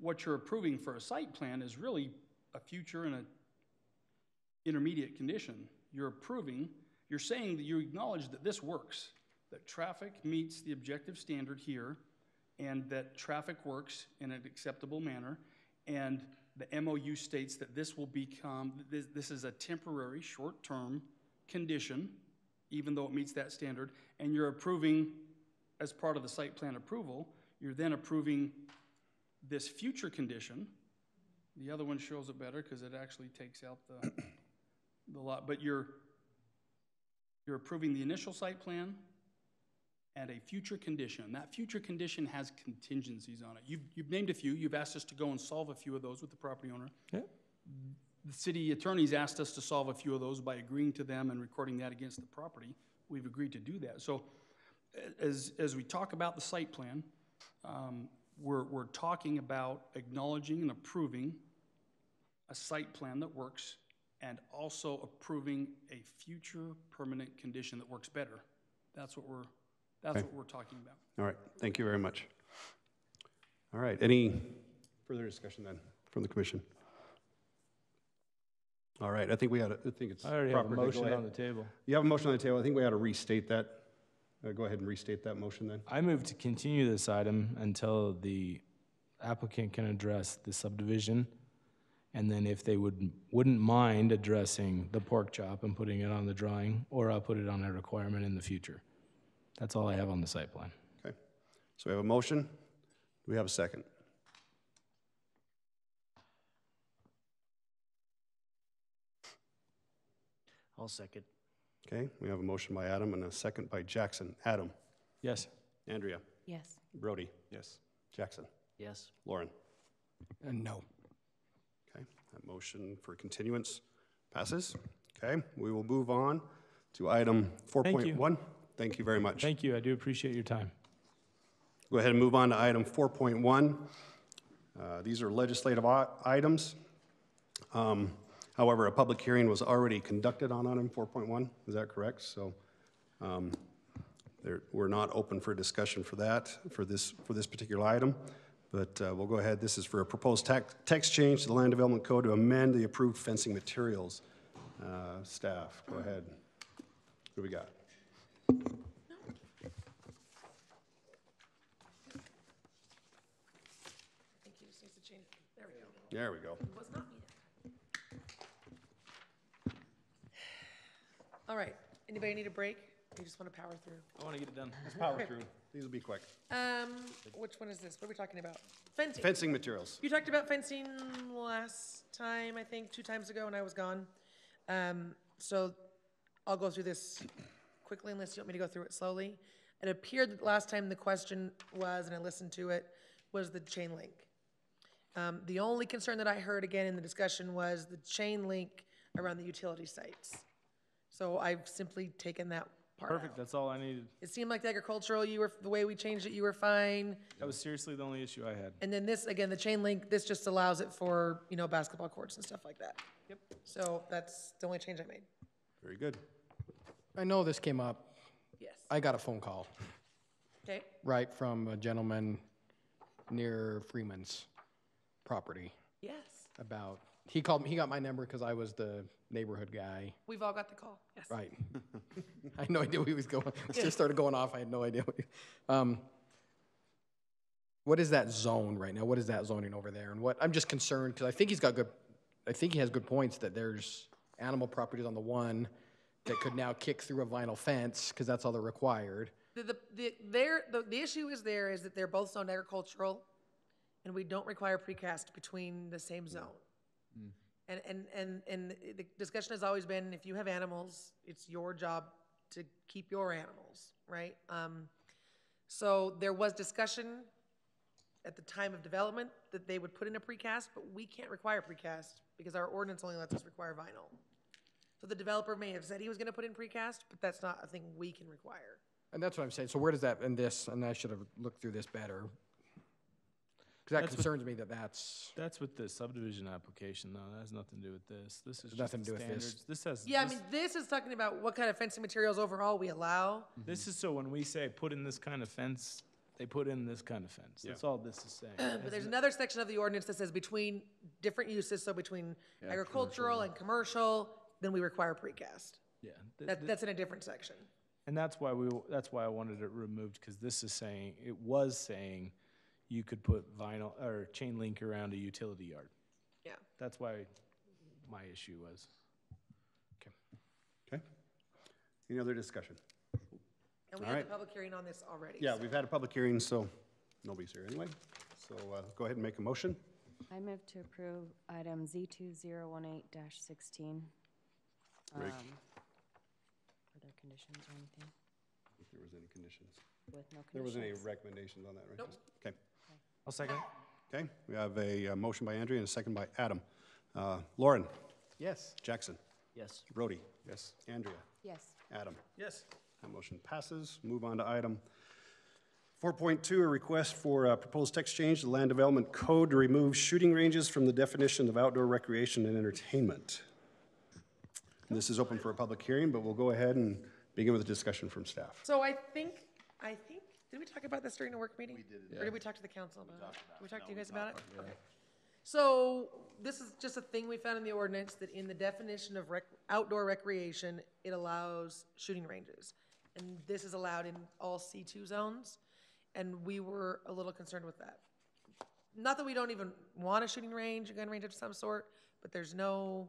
what you're approving for a site plan is really a future and an intermediate condition. You're saying that you acknowledge that this works, that traffic meets the objective standard here, and that traffic works in an acceptable manner, and the MOU states that this will become, this is a temporary, short-term condition, even though it meets that standard, and you're approving, as part of the site plan approval, you're then approving this future condition. The other one shows it better because it actually takes out the lot, but you're approving the initial site plan and a future condition. That future condition has contingencies on it. You've named a few. You've asked us to go and solve a few of those with the property owner. Yeah. The city attorney's asked us to solve a few of those by agreeing to them and recording that against the property. We've agreed to do that. So as we talk about the site plan, we're talking about acknowledging and approving a site plan that works, and also approving a future permanent condition that works better. That's what we're talking about. All right, thank you very much. All right, any further discussion then from the commission? All right, I think it's I already have a motion on the table. You have a motion on the table. I think we ought to restate that. Go ahead and restate that motion then. I move to continue this item until the applicant can address the subdivision, and then if they wouldn't mind addressing the pork chop and putting it on the drawing, or I'll put it on a requirement in the future. That's all I have on the site plan. Okay, so we have a motion. Do we have a second? I'll second. Okay, we have a motion by Adam and a second by Jackson. Adam? Yes. Andrea? Yes. Brody? Yes. Jackson? Yes. Lauren? No. Okay, that motion for continuance passes. Okay, we will move on to item 4.1. Thank you very much. Thank you, I do appreciate your time. Go ahead and move on to item 4.1. These are legislative items. However, a public hearing was already conducted on item 4.1. Is that correct? So we're not open for discussion for that, for this particular item. But we'll go ahead. This is for a proposed text change to the Land Development Code to amend the approved fencing materials. Staff, go ahead. What do we got? There we go. All right, anybody need a break? You just want to power through? I want to get it done. Let's power through. These will be quick. Which one is this? What are we talking about? Fencing. Fencing materials. You talked about fencing last time, I think, 2 times ago, and I was gone. So I'll go through this quickly unless you want me to go through it slowly. It appeared that last time the question was, and I listened to it, was the chain link. The only concern that I heard again in the discussion was the chain link around the utility sites. So I've simply taken that part Perfect, out. that's all I needed. It seemed like the agricultural, the way we changed it, you were fine. That was seriously the only issue I had. And then this, again, the chain link, this just allows it for, basketball courts and stuff like that. Yep. So that's the only change I made. Very good. I know this came up. Yes. I got a phone call. Okay. Right from a gentleman near Freeman's property. Yes. About He got my number because I was the neighborhood guy. We've all got the call, yes. Right. I had no idea where he was going. It just started going off. I had no idea. What is that zone right now? What is that zoning over there? And I'm just concerned because I think he has good points that there's animal properties on the one that could now kick through a vinyl fence because that's all they're required. The issue is that they're both zoned agricultural, and we don't require precast between the same zone. And the discussion has always been, if you have animals, it's your job to keep your animals, right? So there was discussion at the time of development that they would put in a precast, but we can't require precast because our ordinance only lets us require vinyl. So the developer may have said he was gonna put in precast, but that's not a thing we can require. And that's what I'm saying. So where does that, and I should have looked through this better. Because that concerns me that's... That's with the subdivision application, though. That has nothing to do with this. This is nothing to do with this. This is talking about what kind of fencing materials overall we allow. This is so when we say put in this kind of fence, they put in this kind of fence. That's all this is saying. But there's another section of the ordinance that says between different uses, so between agricultural and commercial, then we require precast. Yeah. That's in a different section. And that's why I wanted it removed, because this is saying, it was saying you could put vinyl or chain link around a utility yard. Yeah. That's why my issue was. Okay. Any other discussion? And we had a public hearing on this already. Yeah, we've had a public hearing, so nobody's here anyway. So go ahead and make a motion. I move to approve item Z2018-16. Are there conditions or anything? If there was any conditions. With no conditions? There wasn't any recommendations on that, right? Nope. Okay. I'll second. Okay, we have a motion by Andrea and a second by Adam. Lauren? Yes. Jackson? Yes. Brody? Yes. Andrea? Yes. Adam? Yes. That motion passes. Move on to item 4.2, a request for a proposed text change to the Land Development Code to remove shooting ranges from the definition of outdoor recreation and entertainment. And this is open for a public hearing, but we'll go ahead and begin with a discussion from staff. So I think, did we talk about this during the work meeting? We did. Or did we talk to the council about it? Did we talk to you guys about it? Okay. So this is just a thing we found in the ordinance, that in the definition of outdoor recreation, it allows shooting ranges. And this is allowed in all C2 zones, and we were a little concerned with that. Not that we don't even want a shooting range, a gun range of some sort, but there's no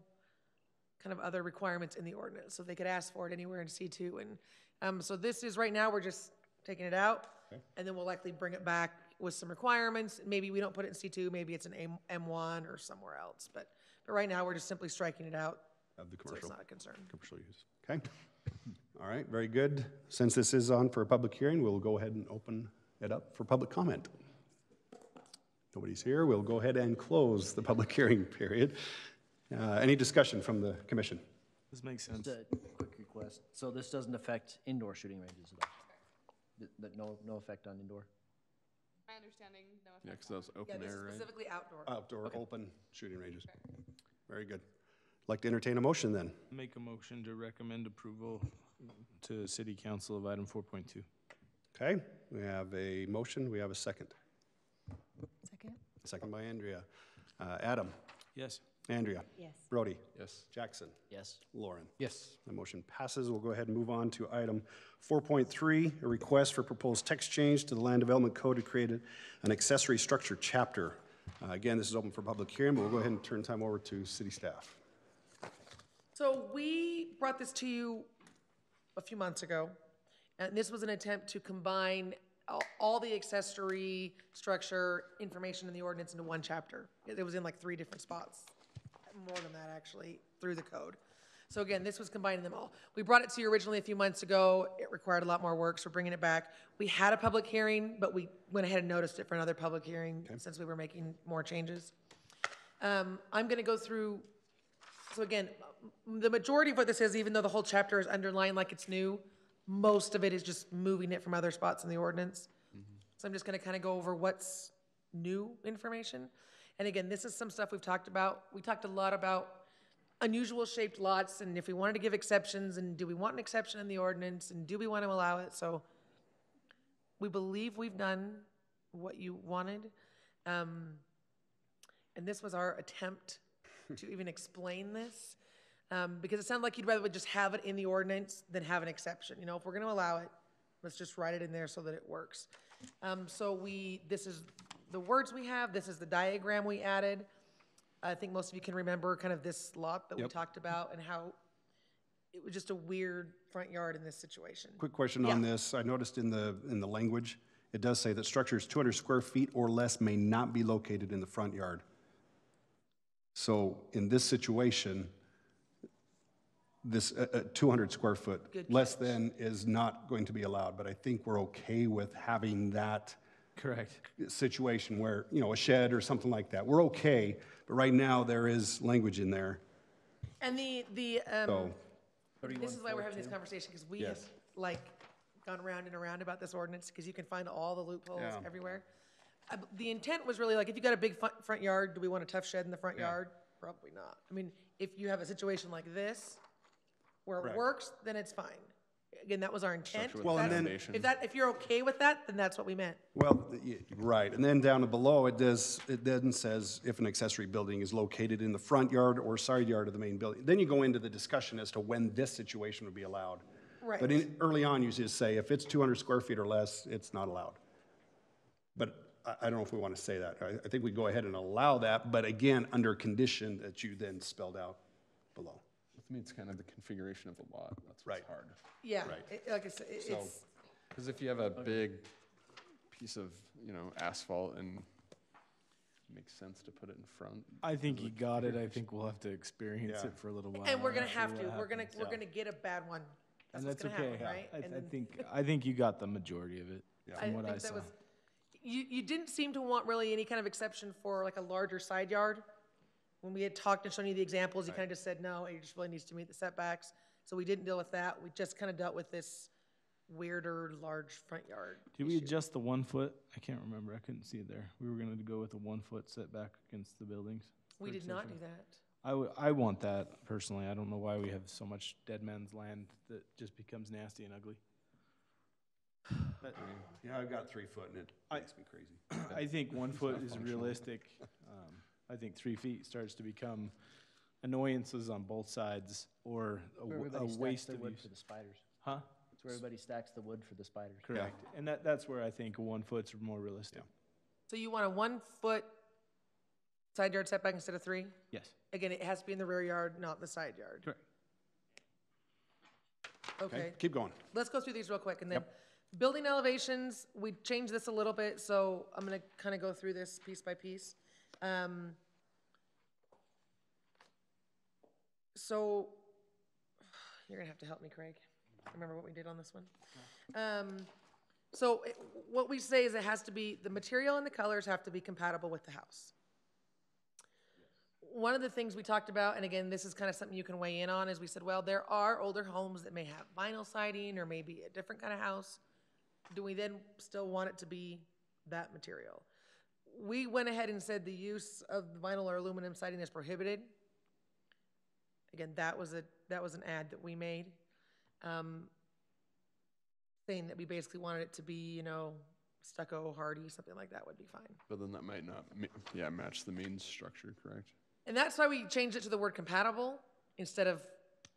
kind of other requirements in the ordinance, so they could ask for it anywhere in C2. And so this is, right now, we're just taking it out, and then we'll likely bring it back with some requirements. Maybe we don't put it in C2, maybe it's an M1 or somewhere else, but right now, we're just simply striking it out. Of the commercial. So it's not a concern. Commercial use. Okay. All right, very good. Since this is on for a public hearing, we'll go ahead and open it up for public comment. Nobody's here. We'll go ahead and close the public hearing period. Any discussion from the commission? This makes sense. Just a quick request. So this doesn't affect indoor shooting ranges at all? No effect on indoor? My understanding, no effect. Yeah, because that was open air, right? Specifically outdoor. Outdoor, open shooting ranges. Very good. Like to entertain a motion then? Make a motion to recommend approval to City Council of item 4.2. Okay, we have a motion. We have a second. Second? Second by Andrea. Adam? Yes. Andrea? Yes. Brody? Yes. Jackson? Yes. Lauren? Yes. The motion passes. We'll go ahead and move on to item 4.3, a request for proposed text change to the Land Development Code to create an accessory structure chapter. Again, this is open for public hearing, but we'll go ahead and turn time over to city staff. So we brought this to you a few months ago, and this was an attempt to combine all the accessory structure information in the ordinance into one chapter. It was in like 3 different spots, more than that actually, through the code. So again, this was combining them all. We brought it to you originally a few months ago. It required a lot more work, so we're bringing it back. We had a public hearing, but we went ahead and noticed it for another public hearing since we were making more changes. I'm gonna go through, so again, the majority of what this is, even though the whole chapter is underlined like it's new, most of it is just moving it from other spots in the ordinance. So I'm just gonna kind of go over what's new information. And again, this is some stuff we've talked about. We talked a lot about unusual shaped lots, and if we wanted to give exceptions, and do we want an exception in the ordinance, and do we want to allow it? So we believe we've done what you wanted. And this was our attempt to even explain this. Because it sounded like you'd rather just have it in the ordinance than have an exception. You know, if we're gonna allow it, let's just write it in there so that it works. This is the words we have, this is the diagram we added. I think most of you can remember kind of this lot that we talked about and how it was just a weird front yard in this situation. Quick question on this. I noticed in the language, it does say that structures 200 square feet or less may not be located in the front yard. So in this situation, this 200 square foot less than is not going to be allowed, but I think we're okay with having that situation where, you know, a shed or something like that. We're okay, but right now there is language in there. And this is why we're having this conversation, because we have like gone round and around about this ordinance, because you can find all the loopholes everywhere. The intent was really like, if you got a big front yard, do we want a tough shed in the front yard? Probably not. I mean, if you have a situation like this, where it works, then it's fine. Again, that was our intent. Well, and then if you're okay with that, then that's what we meant. Well, right, and then down below it then says if an accessory building is located in the front yard or side yard of the main building. Then you go into the discussion as to when this situation would be allowed. Right. But early on, you just say if it's 200 square feet or less, it's not allowed. But I don't know if we want to say that. I think we go ahead and allow that, but again, under condition that you then spelled out below. With me, it's kind of the configuration of the lot. That's what's hard. Yeah, like I said, it's... Because if you have a big piece of, you know, asphalt and it makes sense to put it in front. I think you got it. I think we'll have to experience it for a little while. And we're gonna have to. We're gonna get a bad one. That's what's gonna happen, right? I think you got the majority of it from what I saw. You didn't seem to want really any kind of exception for like a larger side yard. When we had talked and shown you the examples, you kind of just said, no, it just really needs to meet the setbacks. So we didn't deal with that. We just kind of dealt with this weirder, large front yard. Did we adjust the 1 foot? I can't remember. I couldn't see it there. We were going to go with a 1 foot setback against the buildings. We did not do that. I want that personally. I don't know why we have so much dead man's land that just becomes nasty and ugly. But, yeah, I've got 3 foot and it makes me crazy. I think 1 foot is realistic. I think 3 feet starts to become annoyances on both sides or a waste of wood use. for the spiders. Huh? That's where everybody stacks the wood for the spiders. Correct. And that's where I think a 1 foot's more realistic. So you want a 1 foot side yard setback instead of 3? Yes. Again, it has to be in the rear yard, not the side yard. Correct. Okay. Keep going. Let's go through these real quick, and then building elevations, we changed this a little bit, so I'm gonna kind of go through this piece by piece. So, you're gonna have to help me, Craig. Remember what we did on this one? What we say is it has to be, the material and the colors have to be compatible with the house. One of the things we talked about, and again, this is kind of something you can weigh in on, is we said, well, there are older homes that may have vinyl siding or maybe a different kind of house. Do we then still want it to be that material? We went ahead and said the use of vinyl or aluminum siding is prohibited. Again, that was an ad that we made, saying that we basically wanted it to be, you know, stucco, hardy, something like that would be fine. But then that might not, match the main structure, correct? And that's why we changed it to the word compatible instead of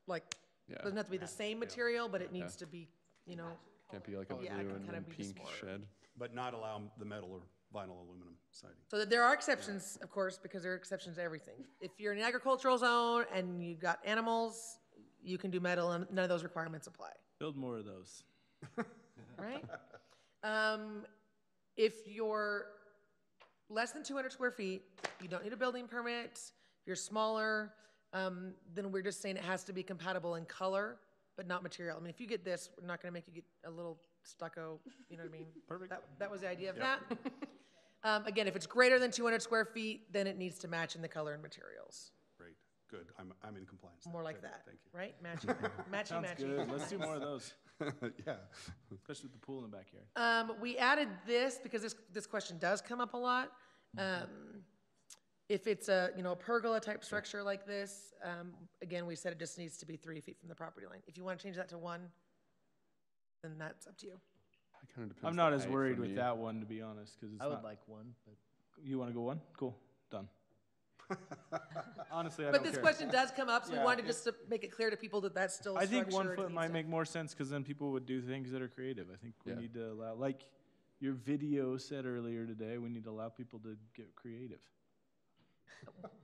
like, it doesn't have to be the same material, but it needs to be, you know. Can't be like a blue and pink shed. But not allow the metal or vinyl aluminum siding. So there are exceptions, of course, because there are exceptions to everything. If you're in an agricultural zone and you've got animals, you can do metal and none of those requirements apply. Build more of those. Right? If you're less than 200 square feet, you don't need a building permit. If you're smaller, then we're just saying it has to be compatible in color, but not material. I mean, if you get this, we're not gonna make you get a little stucco, you know what I mean? Perfect. That was the idea of that. Again, if it's greater than 200 square feet, then it needs to match in the color and materials. Great, good, I'm in compliance. More like that, Thank you. right? Matchy. Sounds good. Let's do more of those. Yeah. Especially with the pool in the backyard. We added this because this question does come up a lot. If it's a pergola type structure like this, again, we said it just needs to be 3 feet from the property line. If you want to change that to 1, then that's up to you. It kind of depends. I'm not as worried with that one, to be honest, because I would like 1, but you want to go 1? Cool, done. Honestly, I But don't this care. question does come up, so we Yeah, wanted just to make it clear to people that that's still a I think structure. 1 it foot needs might to- make more sense because then people would do things that are creative. I think we Yeah. need to allow, like your video said earlier today, we need to allow people to get creative.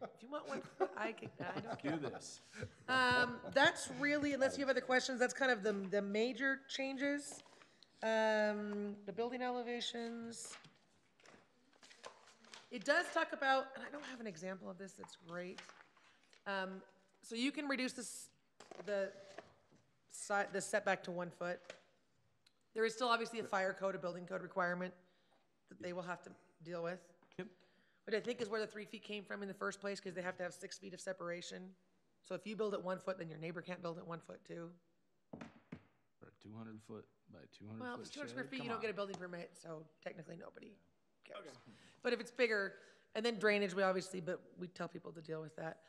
If you want 1 foot, I don't care. Do this. That's really, unless you have other questions, that's kind of the major changes. The building elevations. It does talk about, and I don't have an example of this that's great. So you can reduce the setback to 1 foot. There is still obviously a fire code, a building code requirement that they will have to deal with. Yep. But I think is where the 3 feet came from in the first place, because they have to have 6 feet of separation. So if you build at 1 foot, then your neighbor can't build at 1 foot too. For a 200 foot by 200 Well, if foot it's 200 square shed, feet, you come don't on. get a building permit, so technically nobody cares. But if it's bigger, and then drainage, but we tell people to deal with that.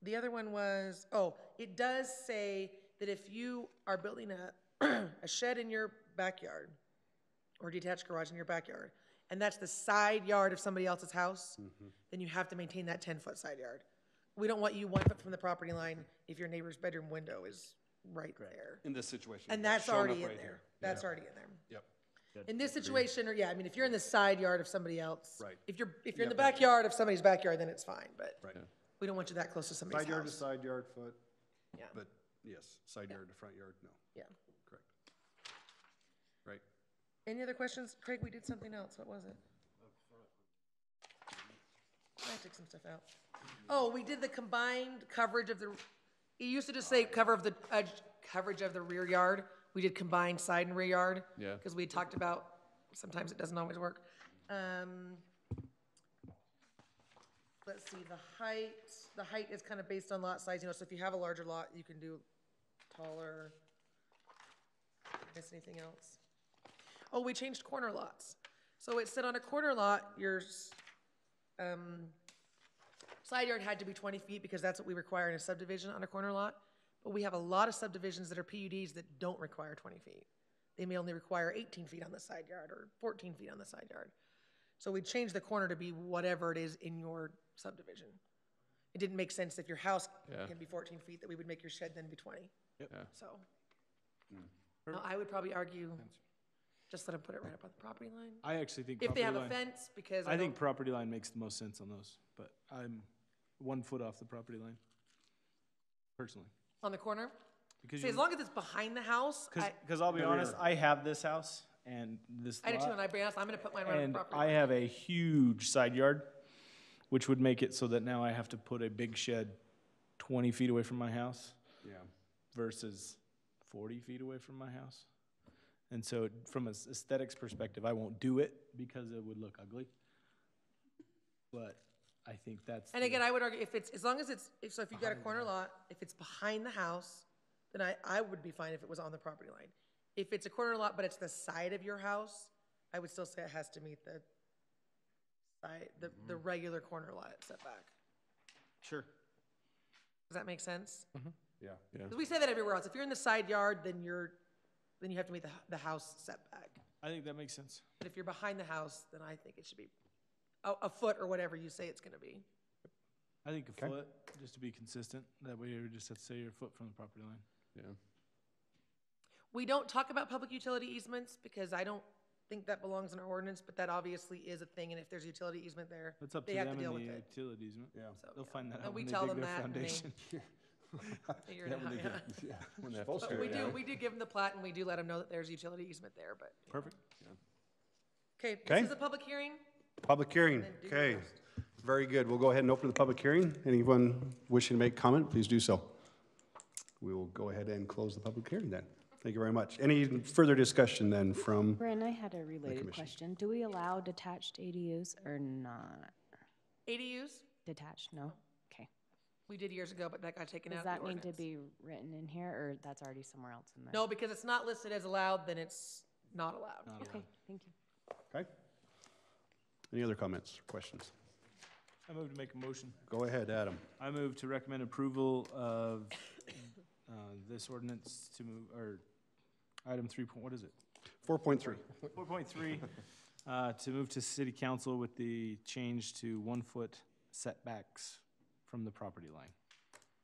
The other one was, it does say that if you are building a shed in your backyard, or detached garage in your backyard, and that's the side yard of somebody else's house, then you have to maintain that 10-foot side yard. We don't want you 1 foot from the property line if your neighbor's bedroom window is right there. In this situation. And that's shown up already in right there. here. That's already in there. Yep. In this situation, if you're in the side yard of somebody else. Right. If you're in the backyard of somebody's backyard, then it's fine, but Right. we don't want you that close to somebody's Side yard to house. side yard foot, Yeah, but yes, side yard to front yard, no. yeah. Correct. Right. Any other questions? Craig, we did something else. What was it? I took some stuff out. Oh, we did the combined coverage of the, it used to just say coverage of the rear yard. We did combined side and rear yard. Yeah. Because we talked about, sometimes it doesn't always work. Let's see, the height is kind of based on lot size, so if you have a larger lot, you can do taller. Miss anything else? Oh, we changed corner lots. So it said on a corner lot, your side yard had to be 20 feet because that's what we require in a subdivision on a corner lot. But we have a lot of subdivisions that are PUDs that don't require 20 feet. They may only require 18 feet on the side yard or 14 feet on the side yard. So we changed the corner to be whatever it is in your subdivision. It didn't make sense if your house Yeah. can be 14 feet that we would make your shed then be 20. Yeah. So, no, I would probably argue, just let them put it right up on the property line. I actually think If they have a property line- fence, because I think property line makes the most sense on those, but I'm 1 foot off the property line, personally. on the corner, Because see, as long as it's behind the house, Because I'll be honest, I have this house and this I do too, and lot, I'm gonna put mine right on the and property I line. have a huge side yard, which would make it so that now I have to put a big shed 20 feet away from my house Yeah. versus 40 feet away from my house. And so from an aesthetics perspective, I won't do it because it would look ugly. But I think that's. And again, I would argue, if it's, as long as it's, if you've got a corner lot, if it's behind the house, then I would be fine if it was on the property line. If it's a corner lot, but it's the side of your house, I would still say it has to meet the side, the regular corner lot setback. Sure. Does that make sense? Yeah. Yeah. Because we say that everywhere else. If you're in the side yard, then you have to meet the house setback. I think that makes sense. But if you're behind the house, then I think it should be a foot or whatever you say it's gonna be. I think a Okay. foot, just to be consistent. That way you just have to say you're a foot from the property line. Yeah. We don't talk about public utility easements because I don't think that belongs in our ordinance, but that obviously is a thing, and if there's a utility easement there, That's up to they have to them deal and with the it. utility easement. Yeah. So, They'll find that And out we when they tell dig them their that, and they- foundation. Figure it out, yeah. When they're Supposed But to, we yeah. do give them the plat, and we do let them know that there's utility easement there, but. Perfect. Okay, Okay. this is a public hearing. Public hearing, Then do your okay. first. Very good. We'll go ahead and open the public hearing. Anyone wishing to make comment, please do so. We will go ahead and close the public hearing then. Thank you very much. Any further discussion then from, Bryn, I had a related commission. question. Do we allow detached ADUs or not? ADUs, Detached, no? Okay. we did years ago, but that got taken out Does of the that need to ordinance. be written in here, or that's already somewhere else in there? No, because it's not listed as allowed, then it's not allowed. Not Okay, allowed. thank you. okay? Any other comments or questions? I move to make a motion. Go ahead, Adam. I move to recommend approval of this ordinance to move, or item 3. What is it? 4.3. 4.3, To move to city council with the change to 1 foot setbacks from the property line.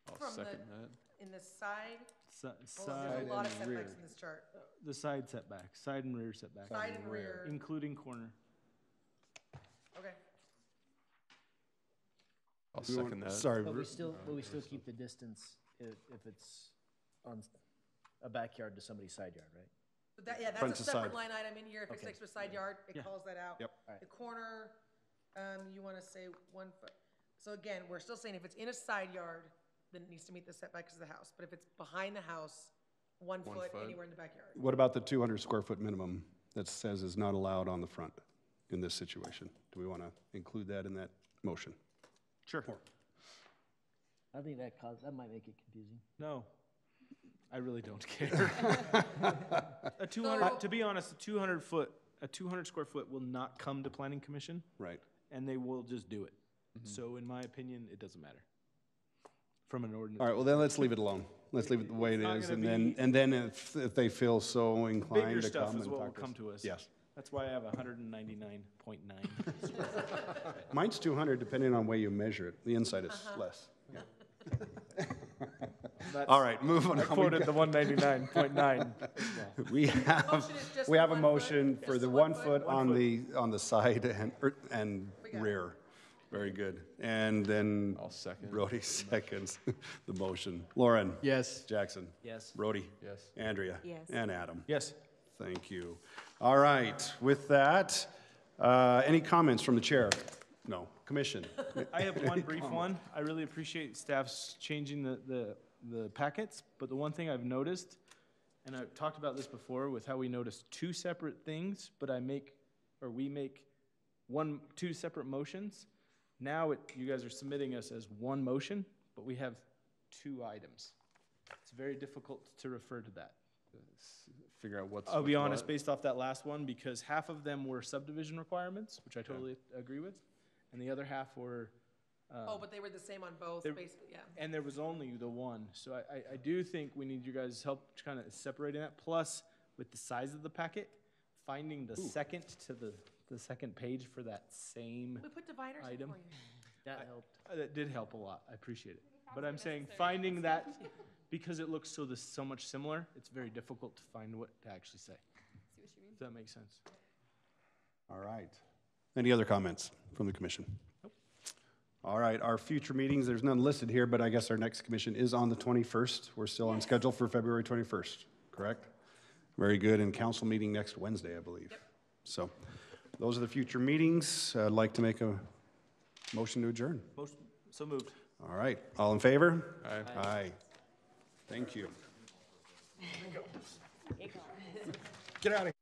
I'll From the- second that. In the side, Side there's a lot of and rear. setbacks in this chart. The side setbacks, side and rear setbacks. Side and rear. Including corner. Okay. I'll second that. Sorry, But we still keep the distance if it's on a backyard to somebody's side yard, right? But that, yeah, Front that's a to separate side. line item in here. If it's Okay. next to a side yard, it Yeah. calls that out. Yep. Alright. The corner, you wanna say 1 foot. So again, we're still saying if it's in a side yard, then it needs to meet the setbacks of the house. But if it's behind the house, 1 1 foot foot. anywhere in the backyard. what about the 200 square foot minimum that says is not allowed on the front in this situation? Do we want to include that in that motion? Sure. I think that might make it confusing. No, I really don't care. A 200, to be honest, a 200 square foot will not come to planning commission, Right. and they will just do it. So in my opinion, it doesn't matter. From an ordinance. All right, well, then let's leave it alone. Let's leave it the way it not is, gonna and then if they feel so Bigger inclined to stuff come is and what will talk to come us. to us. Yes. That's why I have 199.9. Mine's 200, depending on where you measure it. The inside is less. Yeah. All right, moving on. I quoted the 199.9. We have, Motion is just we have a 1 foot? motion for Just the 1 1 foot on the side and We got it. rear. Very good. And then I'll second. Brody seconds the motion. Lauren? Yes. Jackson? Yes. Brody? Yes. Andrea? Yes. And Adam? Yes. Thank you. All right, with that, any comments from the chair? No. Commission? I have one brief one. I really appreciate staff's changing the packets, but the one thing I've noticed, and I've talked about this before with how we notice 2 separate things, but we make 2 separate motions. Now you guys are submitting us as 1 motion, but we have 2 items. It's very difficult to refer to that. Figure out what's. I'll be with honest, what. based off that last one, because half of them were subdivision requirements, which I totally agree with, and the other half were. Oh, but they were the same on both, they're- basically, yeah. And there was only the one, so I do think we need you guys' help kind of separating that, plus with the size of the packet, finding the second to the second page for that same We put dividers in item. for you. That helped. That did help a lot, I appreciate it. But I'm saying finding that, because it looks so much similar, it's very difficult to find what to actually say. See what you mean? Does that make sense? All right. Any other comments from the commission? Nope. All right, our future meetings, there's none listed here, but I guess our next commission is on the 21st. We're still on schedule for February 21st, correct? Very good, and council meeting next Wednesday, I believe. So those are the future meetings. I'd like to make a motion to adjourn. Most, so moved. All right, all in favor? Aye. Aye. Thank you. Take off. Get out of here.